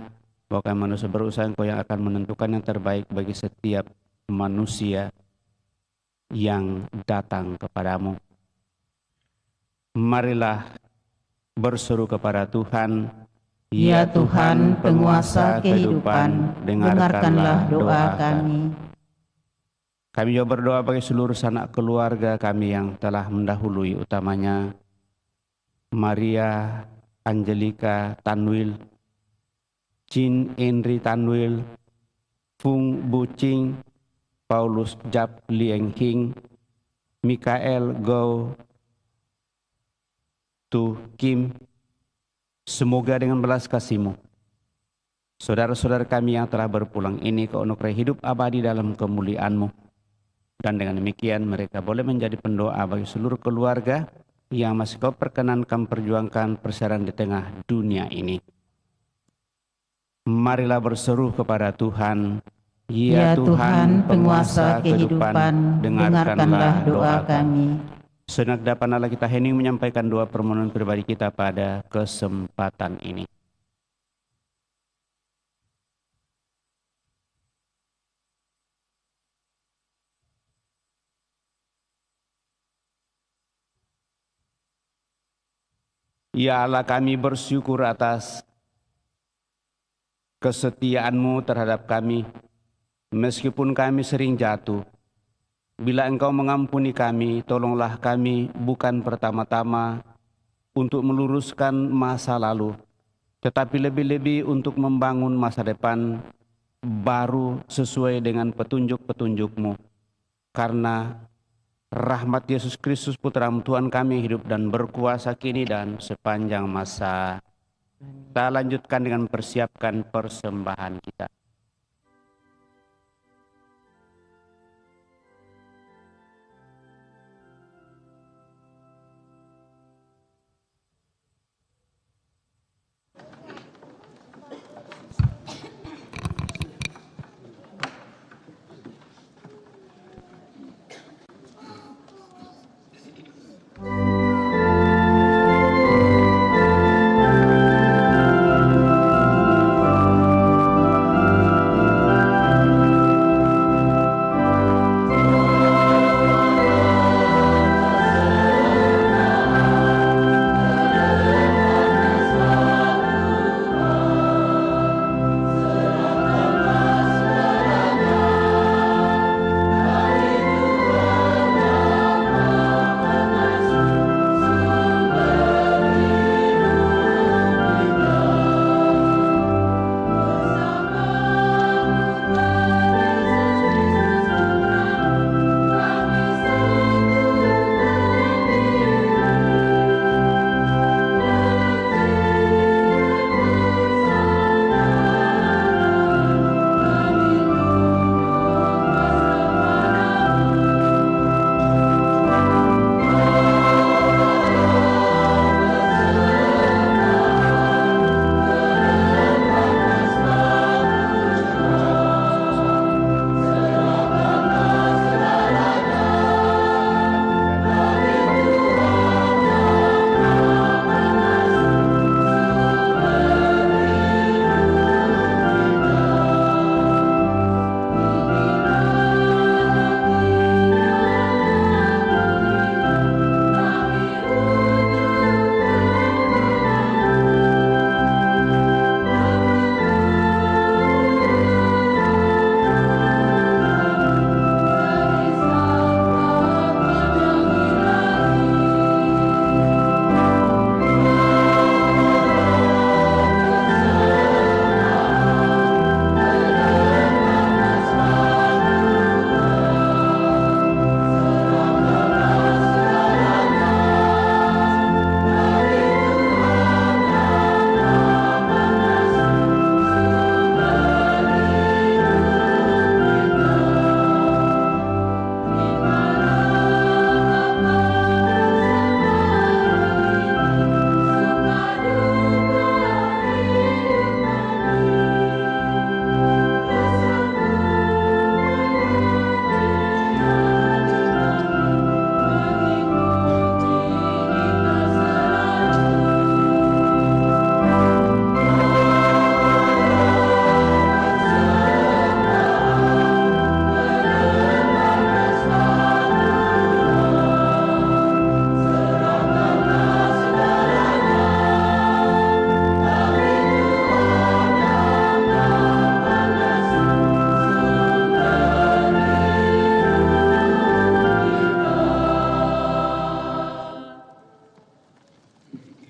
bahwa kami manusia berusaha, Engkau yang akan menentukan yang terbaik bagi setiap manusia yang datang kepadamu. Marilah berseru kepada Tuhan. Ya Tuhan, penguasa kehidupan, dengarkanlah doa kami. Kami juga berdoa bagi seluruh sanak keluarga kami yang telah mendahului, utamanya Maria Angelika Tanwil, Jin Henry Tanwil, Fung Bucing, Paulus Jap Lieng Hing, Mikael Go Tu Kim. Semoga dengan belas kasih-Mu, saudara-saudara kami yang telah berpulang ini Kau anugerai hidup abadi dalam kemuliaan-Mu. Dan dengan demikian mereka boleh menjadi pendoa bagi seluruh keluarga yang masih Kau perkenankan perjuangkan perseran di tengah dunia ini. Marilah berseru kepada Tuhan. Ya Tuhan, penguasa kehidupan, dengarkanlah doa kami. Senak dapat Allah kita hening menyampaikan doa permohonan pribadi kita pada kesempatan ini. Ya Allah, kami bersyukur atas kesetiaan-Mu terhadap kami, meskipun kami sering jatuh, Bila Engkau mengampuni kami, tolonglah kami bukan pertama-tama untuk meluruskan masa lalu, tetapi lebih-lebih untuk membangun masa depan baru sesuai dengan petunjuk-petunjuk-Mu. Karena rahmat Yesus Kristus Putra-Mu Tuhan kami hidup dan berkuasa kini dan sepanjang masa. Kita lanjutkan dengan mempersiapkan persembahan kita.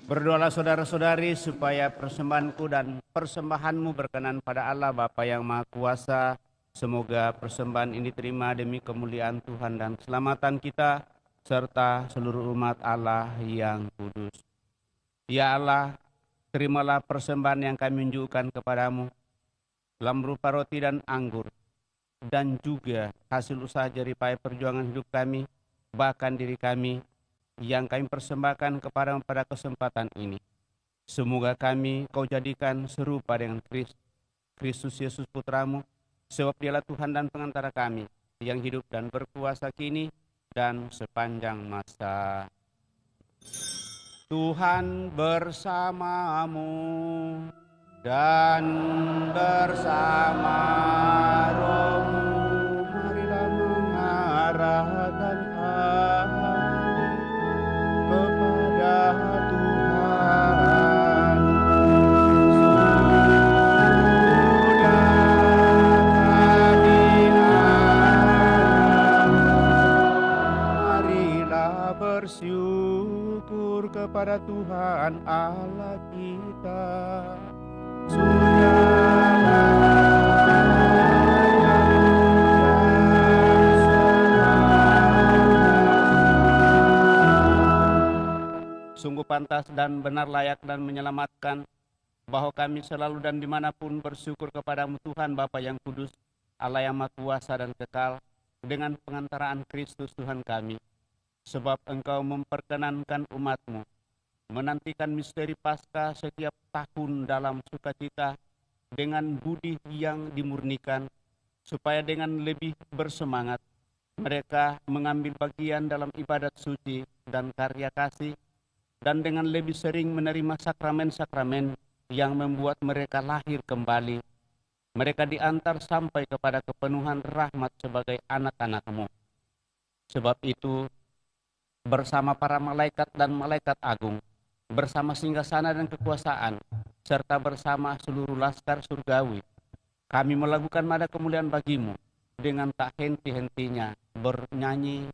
Berdoalah saudara-saudari supaya persembahanku dan persembahanmu berkenan pada Allah Bapa yang Maha Kuasa. Semoga persembahan ini terima demi kemuliaan Tuhan dan keselamatan kita serta seluruh umat Allah yang kudus. Ya Allah, terimalah persembahan yang kami unjukkan kepadamu dalam berupa roti dan anggur, dan juga hasil usaha jerih payah perjuangan hidup kami, bahkan diri kami, yang kami persembahkan kepadamu pada kesempatan ini. Semoga kami kau jadikan serupa dengan Kristus Yesus Putramu, sebab dialah Tuhan dan pengantara kami, yang hidup dan berkuasa kini dan sepanjang masa. Tuhan bersamamu dan bersama rohmu. Marilah mengarahkan hati kepada Tuhan. Sudah di alam kepada Tuhan Allah kita. Sungguh pantas dan benar, layak dan menyelamatkan, bahwa kami selalu dan dimanapun bersyukur kepadamu Tuhan Bapa yang kudus, Allah yang maha kuasa dan kekal, dengan pengantaraan Kristus Tuhan kami. Sebab Engkau memperkenankan umat-Mu menantikan misteri Paskah setiap tahun dalam sukacita dengan budi yang dimurnikan, supaya dengan lebih bersemangat mereka mengambil bagian dalam ibadat suci dan karya kasih, dan dengan lebih sering menerima sakramen-sakramen yang membuat mereka lahir kembali. Mereka diantar sampai kepada kepenuhan rahmat sebagai anak-anak-Mu. Sebab itu, bersama para malaikat dan malaikat agung, bersama singgasana dan kekuasaan, serta bersama seluruh laskar surgawi, kami melakukan nada kemuliaan bagi-Mu dengan tak henti-hentinya bernyanyi.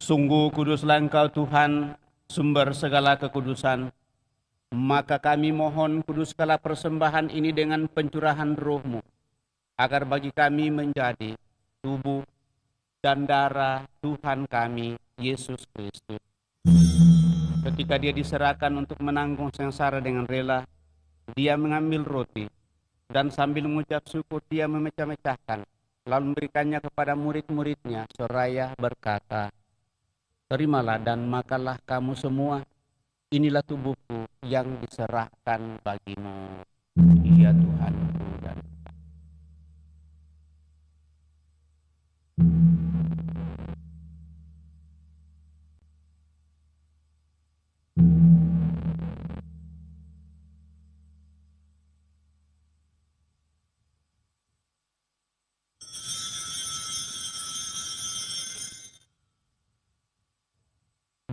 Sungguh kuduslah Engkau Tuhan, sumber segala kekudusan. Maka kami mohon kuduskanlah persembahan ini dengan pencurahan Roh-Mu, agar bagi kami menjadi tubuh dan darah Tuhan kami, Yesus Kristus. Ketika Dia diserahkan untuk menanggung sengsara dengan rela, Dia mengambil roti, dan sambil mengucap syukur Dia memecah-mecahkan, lalu memberikannya kepada murid-muridnya, seraya berkata, "Terimalah dan makanlah kamu semua, inilah tubuhku yang diserahkan bagimu." Ya Tuhan.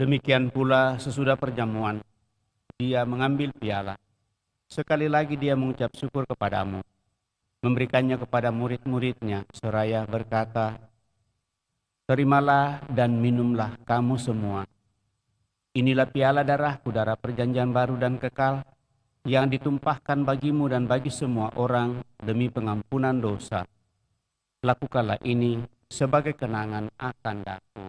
Demikian pula sesudah perjamuan, Dia mengambil piala. Sekali lagi Dia mengucap syukur kepadamu, memberikannya kepada murid-muridnya, seraya berkata, "Terimalah dan minumlah kamu semua. Inilah piala darahku, darah perjanjian baru dan kekal, yang ditumpahkan bagimu dan bagi semua orang demi pengampunan dosa. Lakukanlah ini sebagai kenangan akan aku."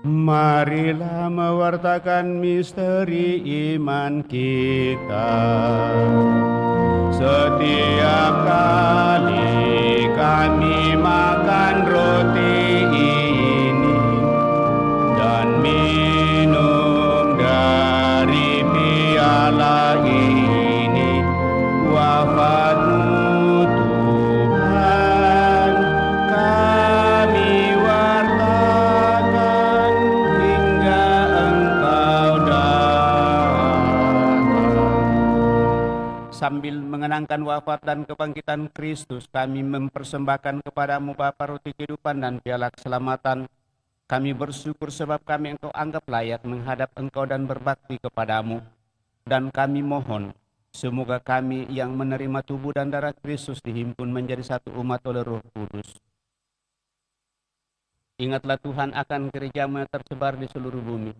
Marilah mewartakan misteri iman kita. Setiap kali kami makan roti ini dan minum dari piala ini, wafat-Mu Tuhan kami wartakan hingga Engkau datang. Sambil mengenangkan wafat dan kebangkitan Kristus, kami mempersembahkan kepadamu Bapa roti kehidupan dan piala keselamatan. Kami bersyukur sebab kami Engkau anggap layak menghadap Engkau dan berbakti kepadamu. Dan kami mohon, Semoga kami yang menerima tubuh dan darah Kristus dihimpun menjadi satu umat oleh Roh Kudus. Ingatlah Tuhan akan gereja-Mu yang tersebar di seluruh bumi,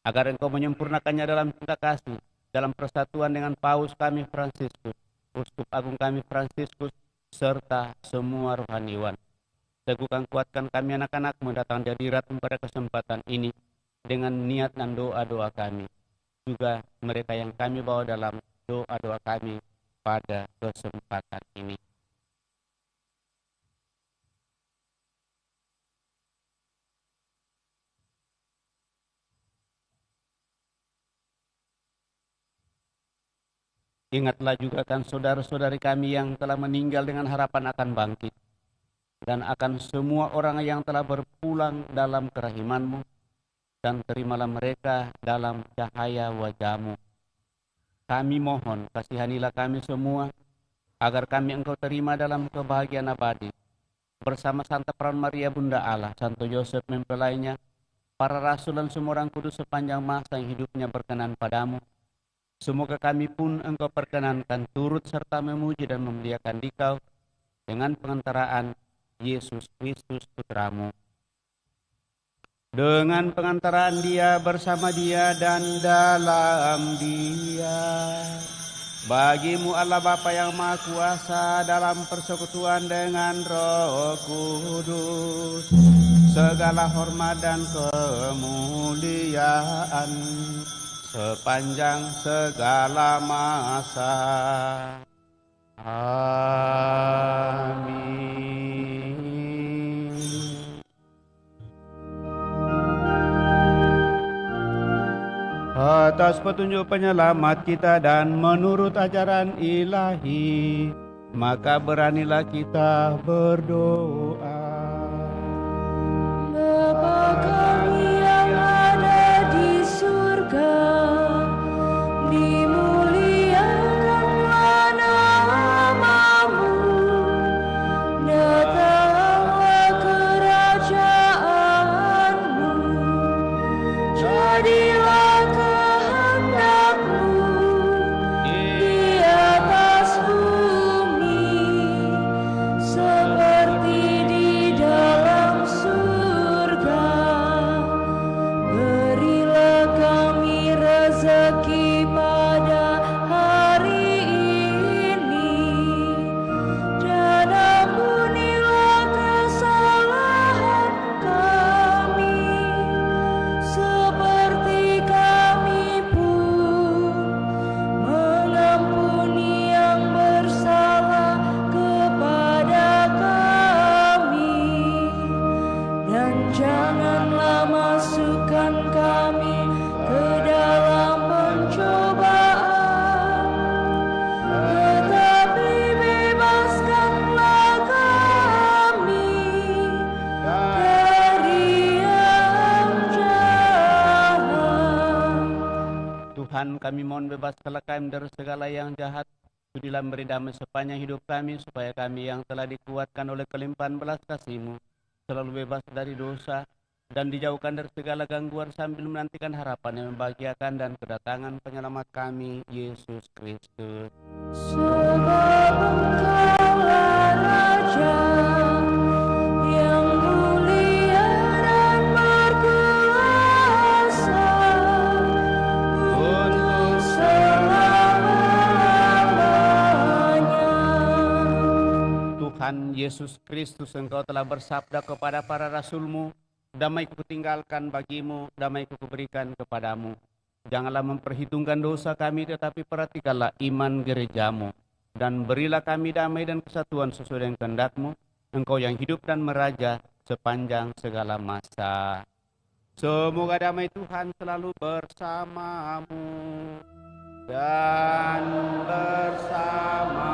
agar Engkau menyempurnakannya dalam cinta kasih, dalam persatuan dengan Paus kami Fransiskus, Uskup Agung kami Fransiskus, serta semua rohaniwan. Teguhkan kuatkan kami anak-anak-Mu datang di hadirat-Mu pada kesempatan ini dengan niat dan doa-doa kami. Juga mereka yang kami bawa dalam doa-doa kami pada kesempatan ini. Ingatlah juga kan saudara-saudari kami yang telah meninggal dengan harapan akan bangkit, dan akan semua orang yang telah berpulang dalam kerahiman-Mu, dan terimalah mereka dalam cahaya wajah-Mu. Kami mohon, kasihanilah kami semua, agar kami Engkau terima dalam kebahagiaan abadi, bersama Santa Peran Maria Bunda Allah, Santo Yosef mempelainya, para rasul dan semua orang kudus sepanjang masa yang hidupnya berkenan padamu. Semoga kami pun Engkau perkenankan turut serta memuji dan memuliakan Dikau dengan pengantaraan Yesus Kristus Putra-Mu. Dengan pengantaraan Dia, bersama Dia, dan dalam Dia, bagi-Mu Allah Bapa yang Maha Kuasa, dalam persekutuan dengan Roh Kudus, segala hormat dan kemuliaan sepanjang segala masa. Amin. Atas petunjuk penyelamat kita dan menurut ajaran ilahi, maka beranilah kita berdoa. Bapa kami yang ada di surga, dimuliakanlah nama-Mu, datanglah kerajaan-Mu, jadilah kehendak-Mu di atas bumi seperti di dalam surga. Berilah kami rezeki pada hari ini, dan ampunilah kesalahan kami, seperti kami pun mengampuni yang bersalah kepada kami. Dan janganlah masukkan kami ke dalam pencobaan, tetapi bebaskanlah kami dari yang jahat. Tuhan, kami mohon bebaskanlah kami dari segala yang jahat. Sudilah beri damai sepanjang hidup kami, supaya kami yang telah dikuatkan oleh kelimpahan belas kasih-Mu selalu bebas dari dosa dan dijauhkan dari segala gangguan, sambil menantikan harapan yang membahagiakan dan kedatangan penyelamat kami, Yesus Kristus. Sebab Engkaulah Raja yang mulia dan berkuasa untuk selama-lamanya. Tuhan Yesus Kristus, Engkau telah bersabda kepada para rasul-Mu, damai-Ku tinggalkan bagimu, damai-Ku berikan kepadamu. Janganlah memperhitungkan dosa kami, tetapi perhatikanlah iman gereja-Mu. Dan berilah kami damai dan kesatuan sesuai dengan kehendak-Mu, Engkau yang hidup dan meraja sepanjang segala masa. Semoga damai Tuhan selalu bersamamu dan bersama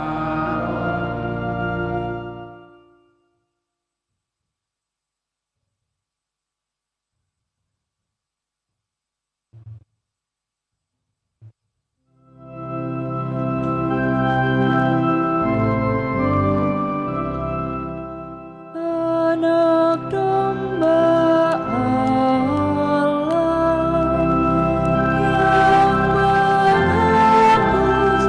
Anak domba Allah yang menghapus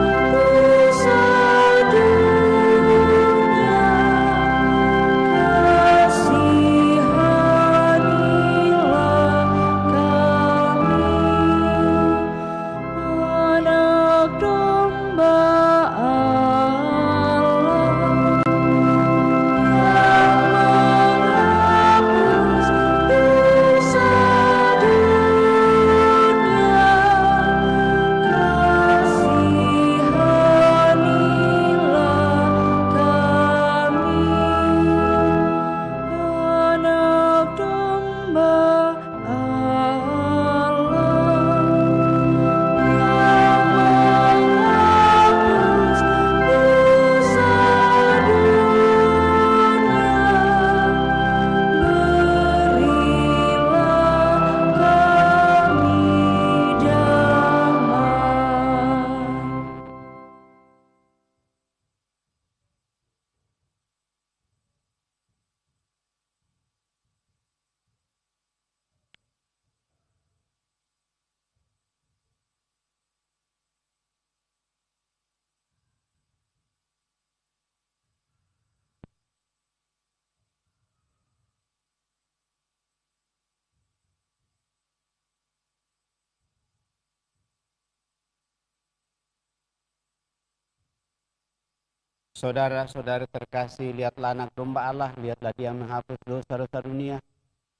Saudara-saudari terkasih, lihatlah anak domba Allah, lihatlah dia menghapus dosa-dosa dunia.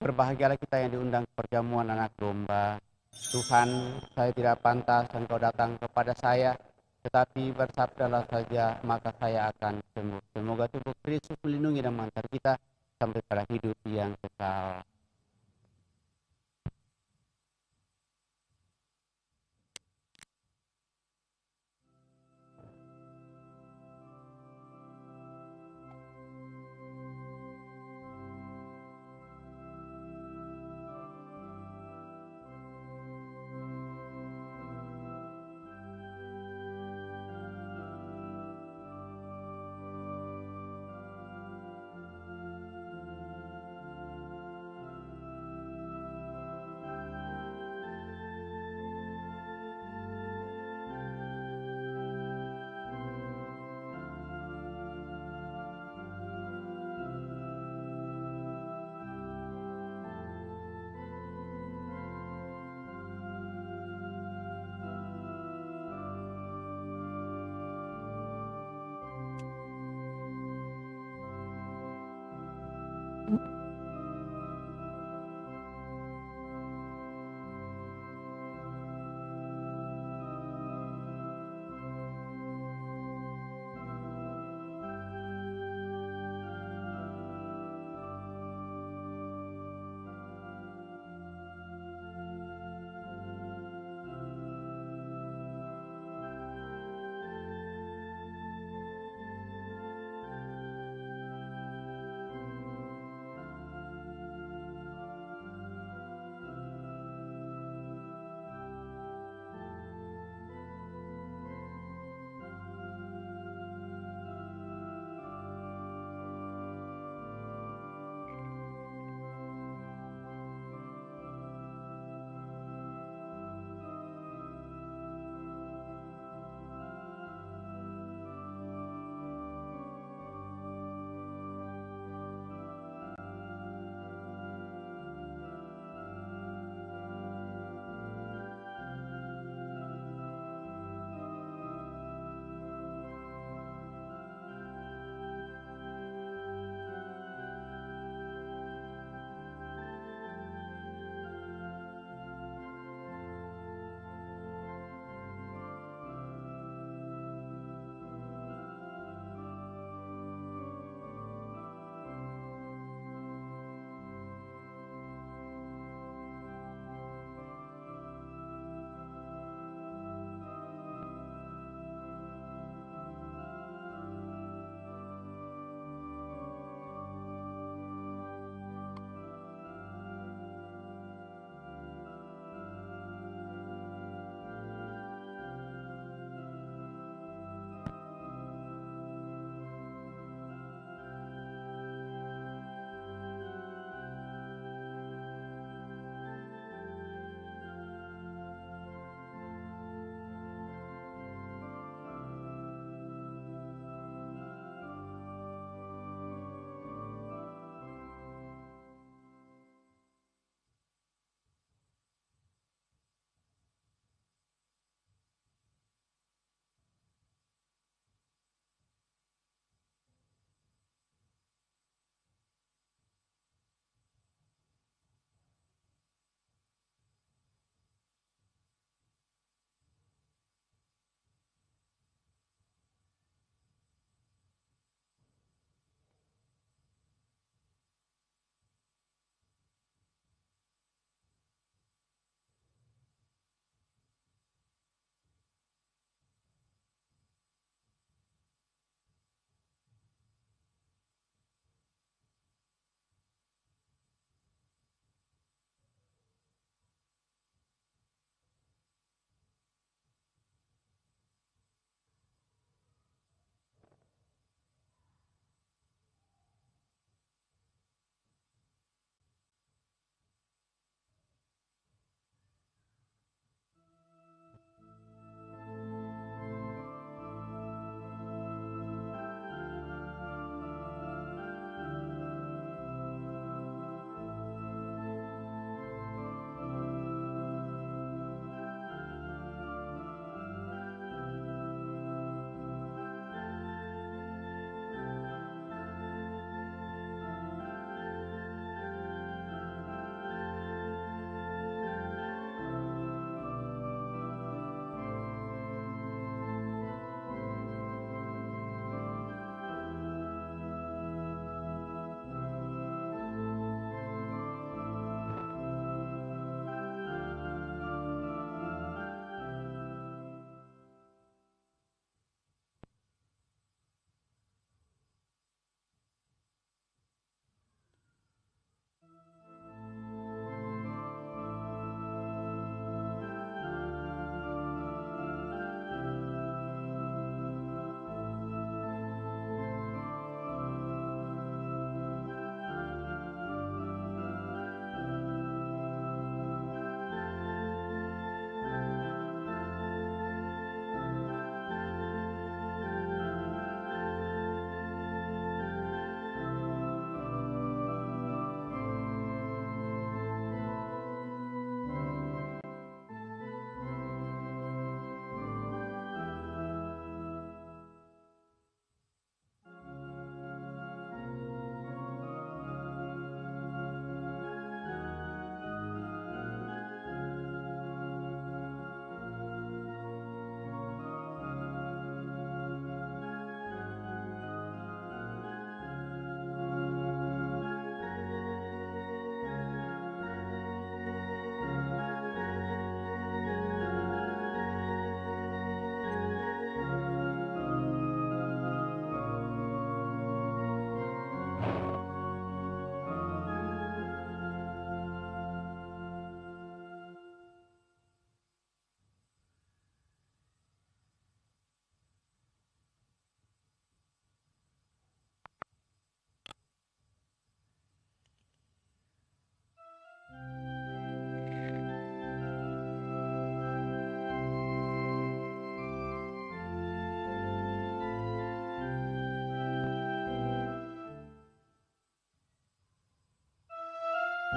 Berbahagialah kita yang diundang ke perjamuan anak domba. Tuhan, saya tidak pantas Engkau datang kepada saya, tetapi bersabdalah saja, maka saya akan sembuh. Semoga tubuh Kristus melindungi dan mengantar kita sampai pada hidup yang kekal.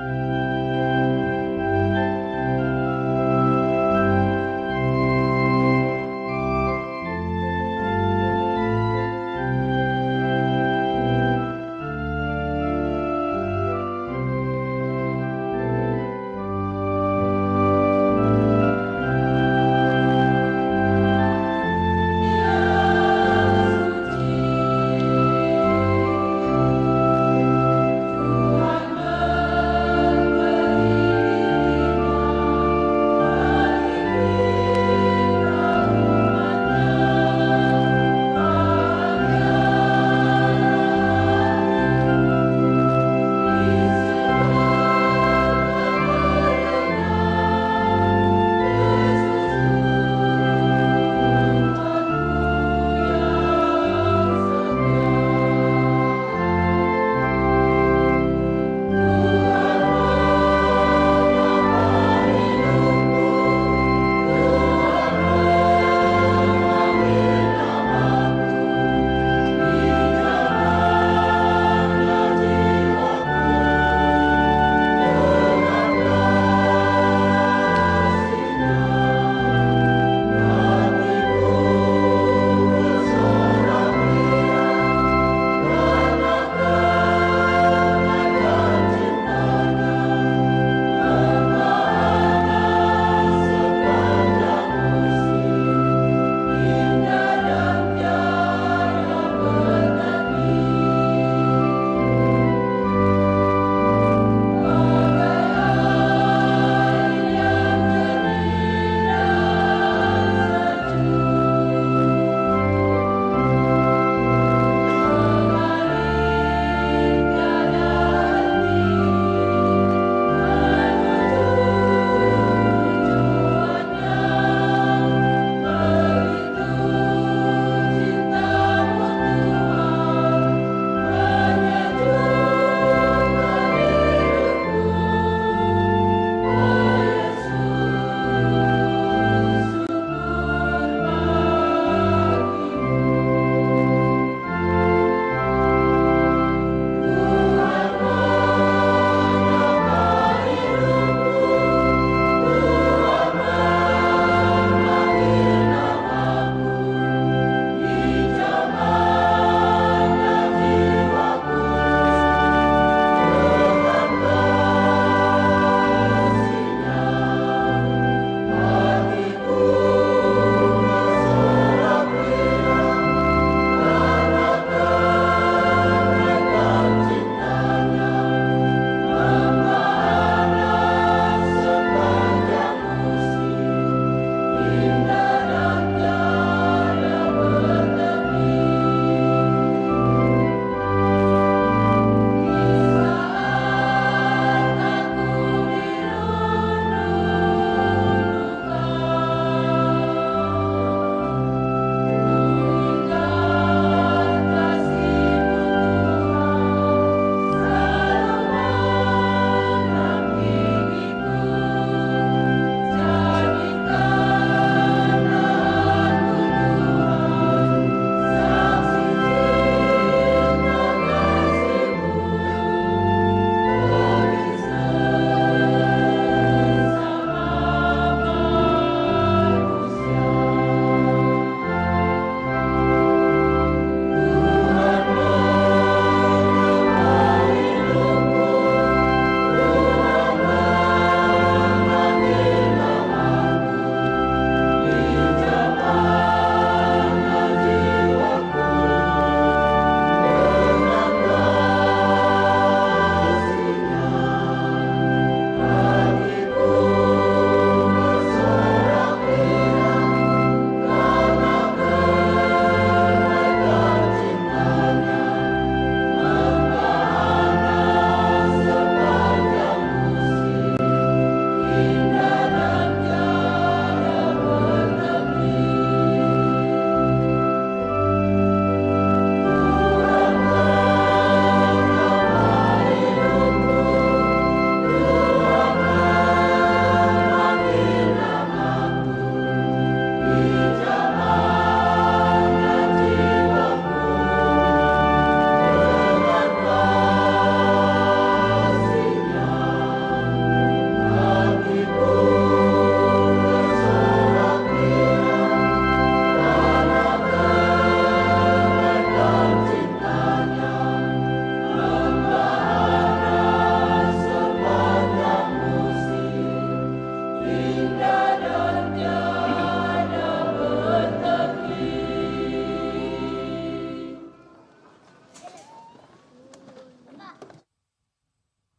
Tuhan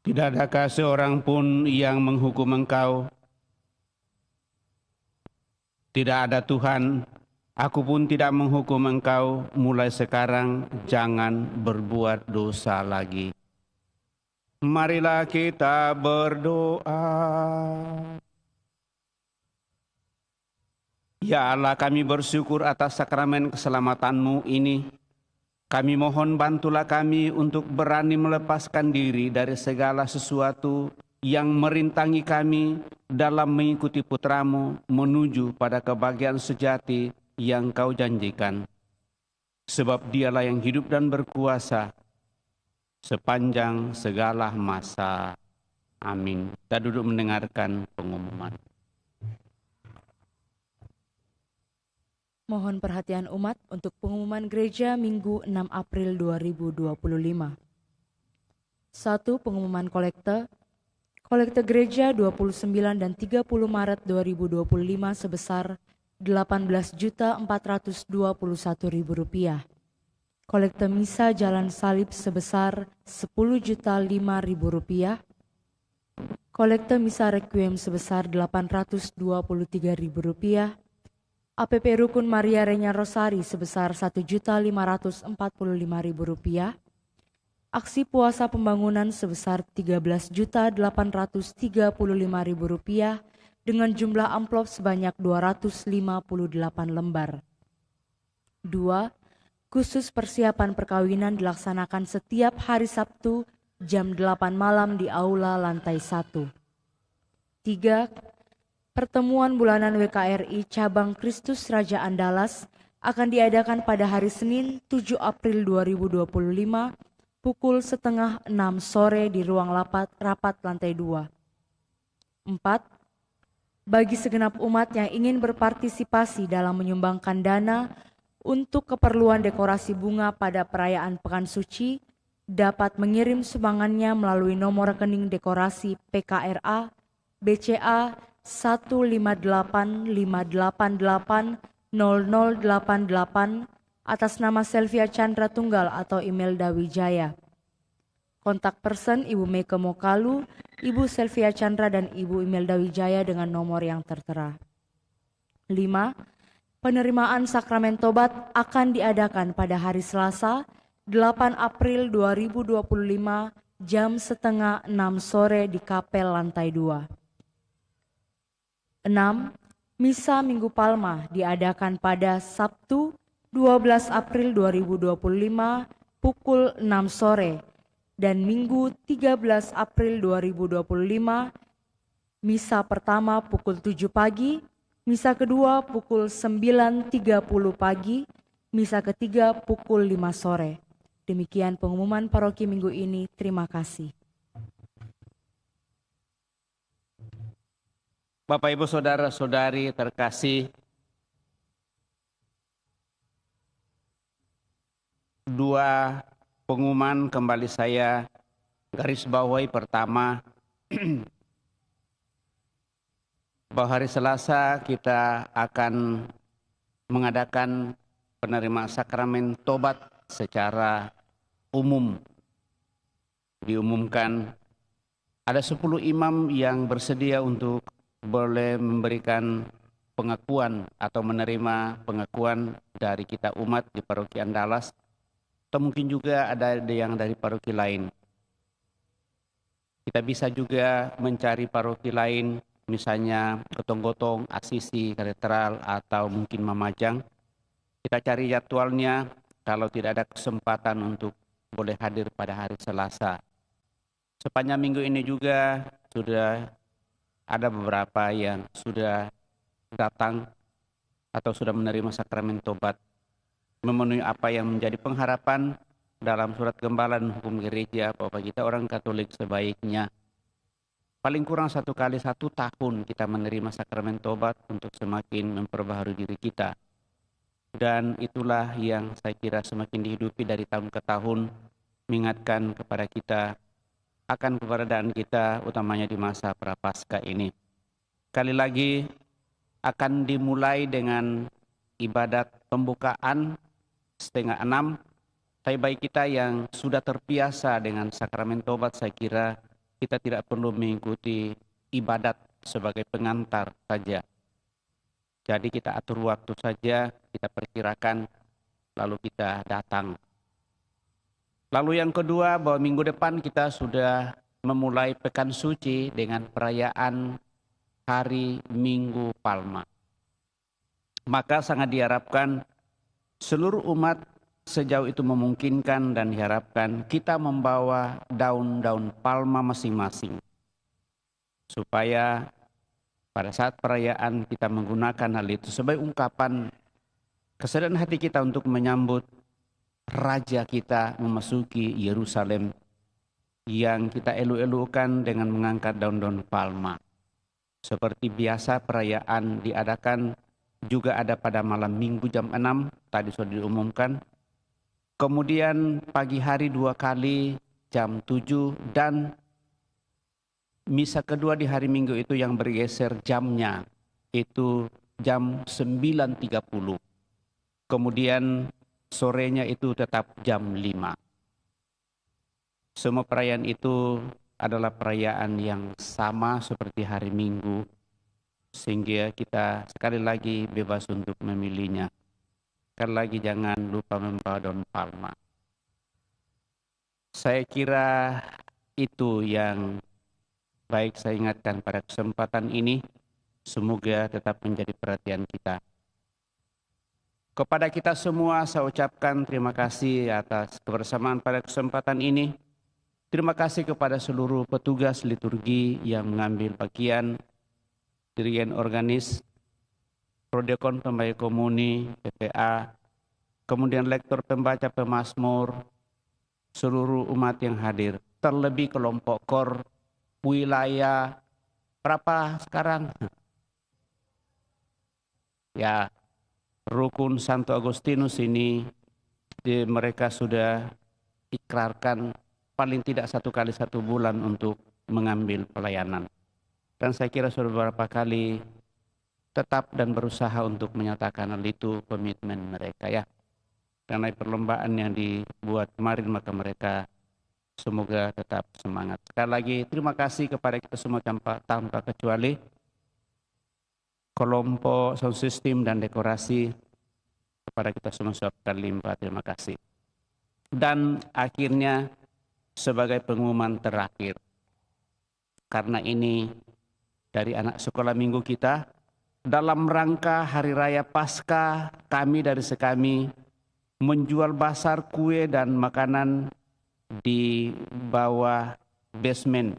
Tidak adakah seorang pun yang menghukum engkau? Tidak ada Tuhan, aku pun tidak menghukum engkau. Mulai sekarang jangan berbuat dosa lagi. Marilah kita berdoa. Ya Allah, kami bersyukur atas sakramen keselamatan-Mu ini. Kami mohon bantulah kami untuk berani melepaskan diri dari segala sesuatu yang merintangi kami dalam mengikuti Putra-Mu menuju pada kebahagiaan sejati yang Kau janjikan. Sebab Dialah yang hidup dan berkuasa sepanjang segala masa. Amin. Kita duduk mendengarkan pengumuman. Mohon perhatian umat untuk pengumuman gereja Minggu 6 April 2025. 1. Pengumuman kolekte. Kolekte gereja 29 dan 30 Maret 2025 sebesar Rp18.421.000. Kolekte misa Jalan Salib sebesar Rp10.005.000. Kolekte misa requiem sebesar Rp823.000. APP Rukun Maria Renya Rosari sebesar Rp1.545.000. Aksi puasa pembangunan sebesar Rp13.835.000 dengan jumlah amplop sebanyak 258 lembar. 2. Khusus persiapan perkawinan dilaksanakan setiap hari Sabtu jam 8 malam di Aula lantai 1. 3. Pertemuan bulanan WKRI Cabang Kristus Raja Andalas akan diadakan pada hari Senin 7 April 2025 pukul 5:30 sore di ruang rapat lantai 2. 4. Bagi segenap umat yang ingin berpartisipasi dalam menyumbangkan dana untuk keperluan dekorasi bunga pada perayaan Pekan Suci, dapat mengirim sumbangannya melalui nomor rekening dekorasi PKRA BCA 15858880088 atas nama Selvia Chandra Tunggal atau Imelda Wijaya. Kontak person Ibu Meke Mokalu, Ibu Selvia Chandra dan Ibu Imelda Wijaya dengan nomor yang tertera. 5. Penerimaan sakramen tobat akan diadakan pada hari Selasa 8 April 2025 jam 5:30 sore di Kapel lantai 2. 6. Misa Minggu Palma diadakan pada Sabtu 12 April 2025 pukul 6 sore dan Minggu 13 April 2025 misa pertama pukul 7 pagi, misa kedua pukul 9.30 pagi, misa ketiga pukul 5 sore. Demikian pengumuman paroki minggu ini. Terima kasih. Bapak Ibu Saudara-saudari terkasih, dua pengumuman kembali saya garis bawahi. Pertama, bahwa hari Selasa kita akan mengadakan penerimaan sakramen tobat secara umum. Diumumkan ada 10 imam yang bersedia untuk boleh memberikan pengakuan atau menerima pengakuan dari kita umat di Paroki Andalas, atau mungkin juga ada yang dari paroki lain. Kita bisa juga mencari paroki lain, misalnya Gotong-Gotong, Asisi, Katedral, atau mungkin Mamajang. Kita cari jadwalnya kalau tidak ada kesempatan untuk boleh hadir pada hari Selasa. Sepanjang minggu ini juga sudah ada beberapa yang sudah datang atau sudah menerima sakramen tobat, memenuhi apa yang menjadi pengharapan dalam surat Gembalaan Hukum Gereja bahwa kita orang Katolik sebaiknya paling kurang 1 kali 1 tahun kita menerima sakramen tobat untuk semakin memperbaharui diri kita. Dan itulah yang saya kira semakin dihidupi dari tahun ke tahun, mengingatkan kepada kita akan keberadaan kita utamanya di masa Prapaskah ini. Sekali lagi akan dimulai dengan ibadat pembukaan 5:30. Tapi bagi kita yang sudah terbiasa dengan sakramen tobat, saya kira kita tidak perlu mengikuti ibadat sebagai pengantar saja. Jadi kita atur waktu saja, kita perkirakan, lalu kita datang. Lalu yang kedua, bahwa minggu depan kita sudah memulai Pekan Suci dengan perayaan Hari Minggu Palma. Maka sangat diharapkan seluruh umat sejauh itu memungkinkan dan diharapkan kita membawa daun-daun palma masing-masing. Supaya pada saat perayaan kita menggunakan hal itu sebagai ungkapan kesadaran hati kita untuk menyambut Raja kita memasuki Yerusalem yang kita elu-elukan dengan mengangkat daun-daun palma. Seperti biasa perayaan diadakan juga ada pada malam Minggu jam 6, tadi sudah diumumkan. Kemudian pagi hari 2 kali jam 7 dan misa kedua di hari Minggu itu yang bergeser jamnya itu jam 9.30. Kemudian sorenya itu tetap jam 5. Semua perayaan itu adalah perayaan yang sama seperti hari Minggu, sehingga kita sekali lagi bebas untuk memilihnya. Sekali lagi jangan lupa membawa daun palma. Saya kira itu yang baik saya ingatkan pada kesempatan ini. Semoga tetap menjadi perhatian kita. Kepada kita semua saya ucapkan terima kasih atas kebersamaan pada kesempatan ini. Terima kasih kepada seluruh petugas liturgi yang mengambil bagian, dirigen organis, Prodiakon Pembaik Komuni, PPA, kemudian lektor pembaca pemazmur, seluruh umat yang hadir, terlebih kelompok KOR wilayah berapa sekarang? Ya, Rukun Santo Agustinus ini mereka sudah ikrarkan paling tidak 1 kali 1 bulan untuk mengambil pelayanan. Dan saya kira sudah beberapa kali tetap dan berusaha untuk menyatakan hal itu komitmen mereka ya. Karena perlombaan yang dibuat kemarin maka mereka semoga tetap semangat. Sekali lagi terima kasih kepada kita semua tanpa kecuali. Kelompok sound system dan dekorasi kepada kita semua ucapkan limpah terima kasih. Dan akhirnya sebagai pengumuman terakhir, karena ini dari anak sekolah minggu kita, dalam rangka Hari Raya Paskah, kami dari Sekami menjual basar kue dan makanan di bawah basement,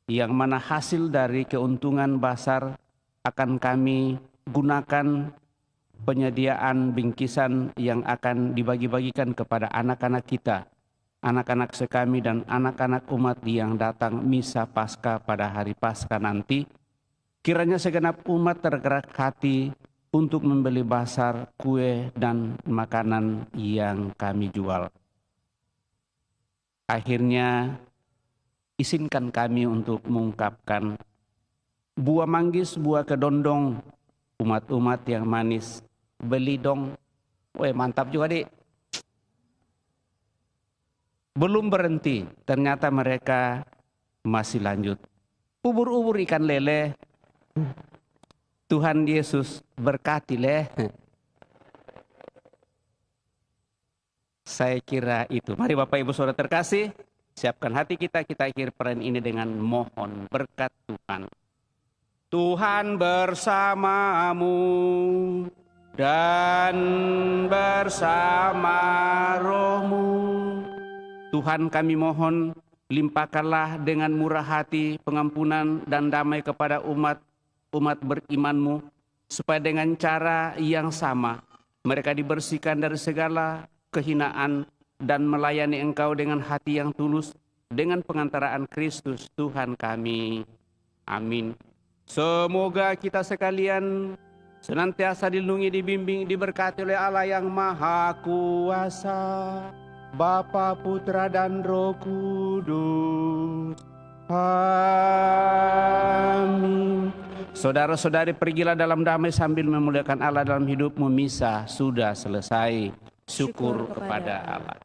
yang mana hasil dari keuntungan basar akan kami gunakan penyediaan bingkisan yang akan dibagi-bagikan kepada anak-anak kita, anak-anak Sekami dan anak-anak umat yang datang misa Paskah pada hari Paskah nanti. Kiranya segenap umat tergerak hati untuk membeli basar, kue, dan makanan yang kami jual. Akhirnya, izinkan kami untuk mengungkapkan buah manggis, buah kedondong, umat-umat yang manis, beli dong. Weh, mantap juga dik. Belum berhenti, ternyata mereka masih lanjut. Ubur-ubur ikan lele. Tuhan Yesus berkati leh. Saya kira itu. Mari Bapak Ibu Saudara terkasih, siapkan hati kita akhir peran ini dengan mohon berkat Tuhan. Tuhan bersamamu dan bersama rohmu. Tuhan kami mohon, limpahkanlah dengan murah hati pengampunan dan damai kepada umat berimanmu, supaya dengan cara yang sama mereka dibersihkan dari segala kehinaan dan melayani Engkau dengan hati yang tulus dengan pengantaraan Kristus Tuhan kami. Amin. Semoga kita sekalian senantiasa dilindungi, dibimbing, diberkati oleh Allah yang Maha Kuasa, Bapa, Putra, dan Roh Kudus. Amin. Saudara-saudari, pergilah dalam damai sambil memuliakan Allah dalam hidupmu. Misa sudah selesai. Syukur kepada Allah.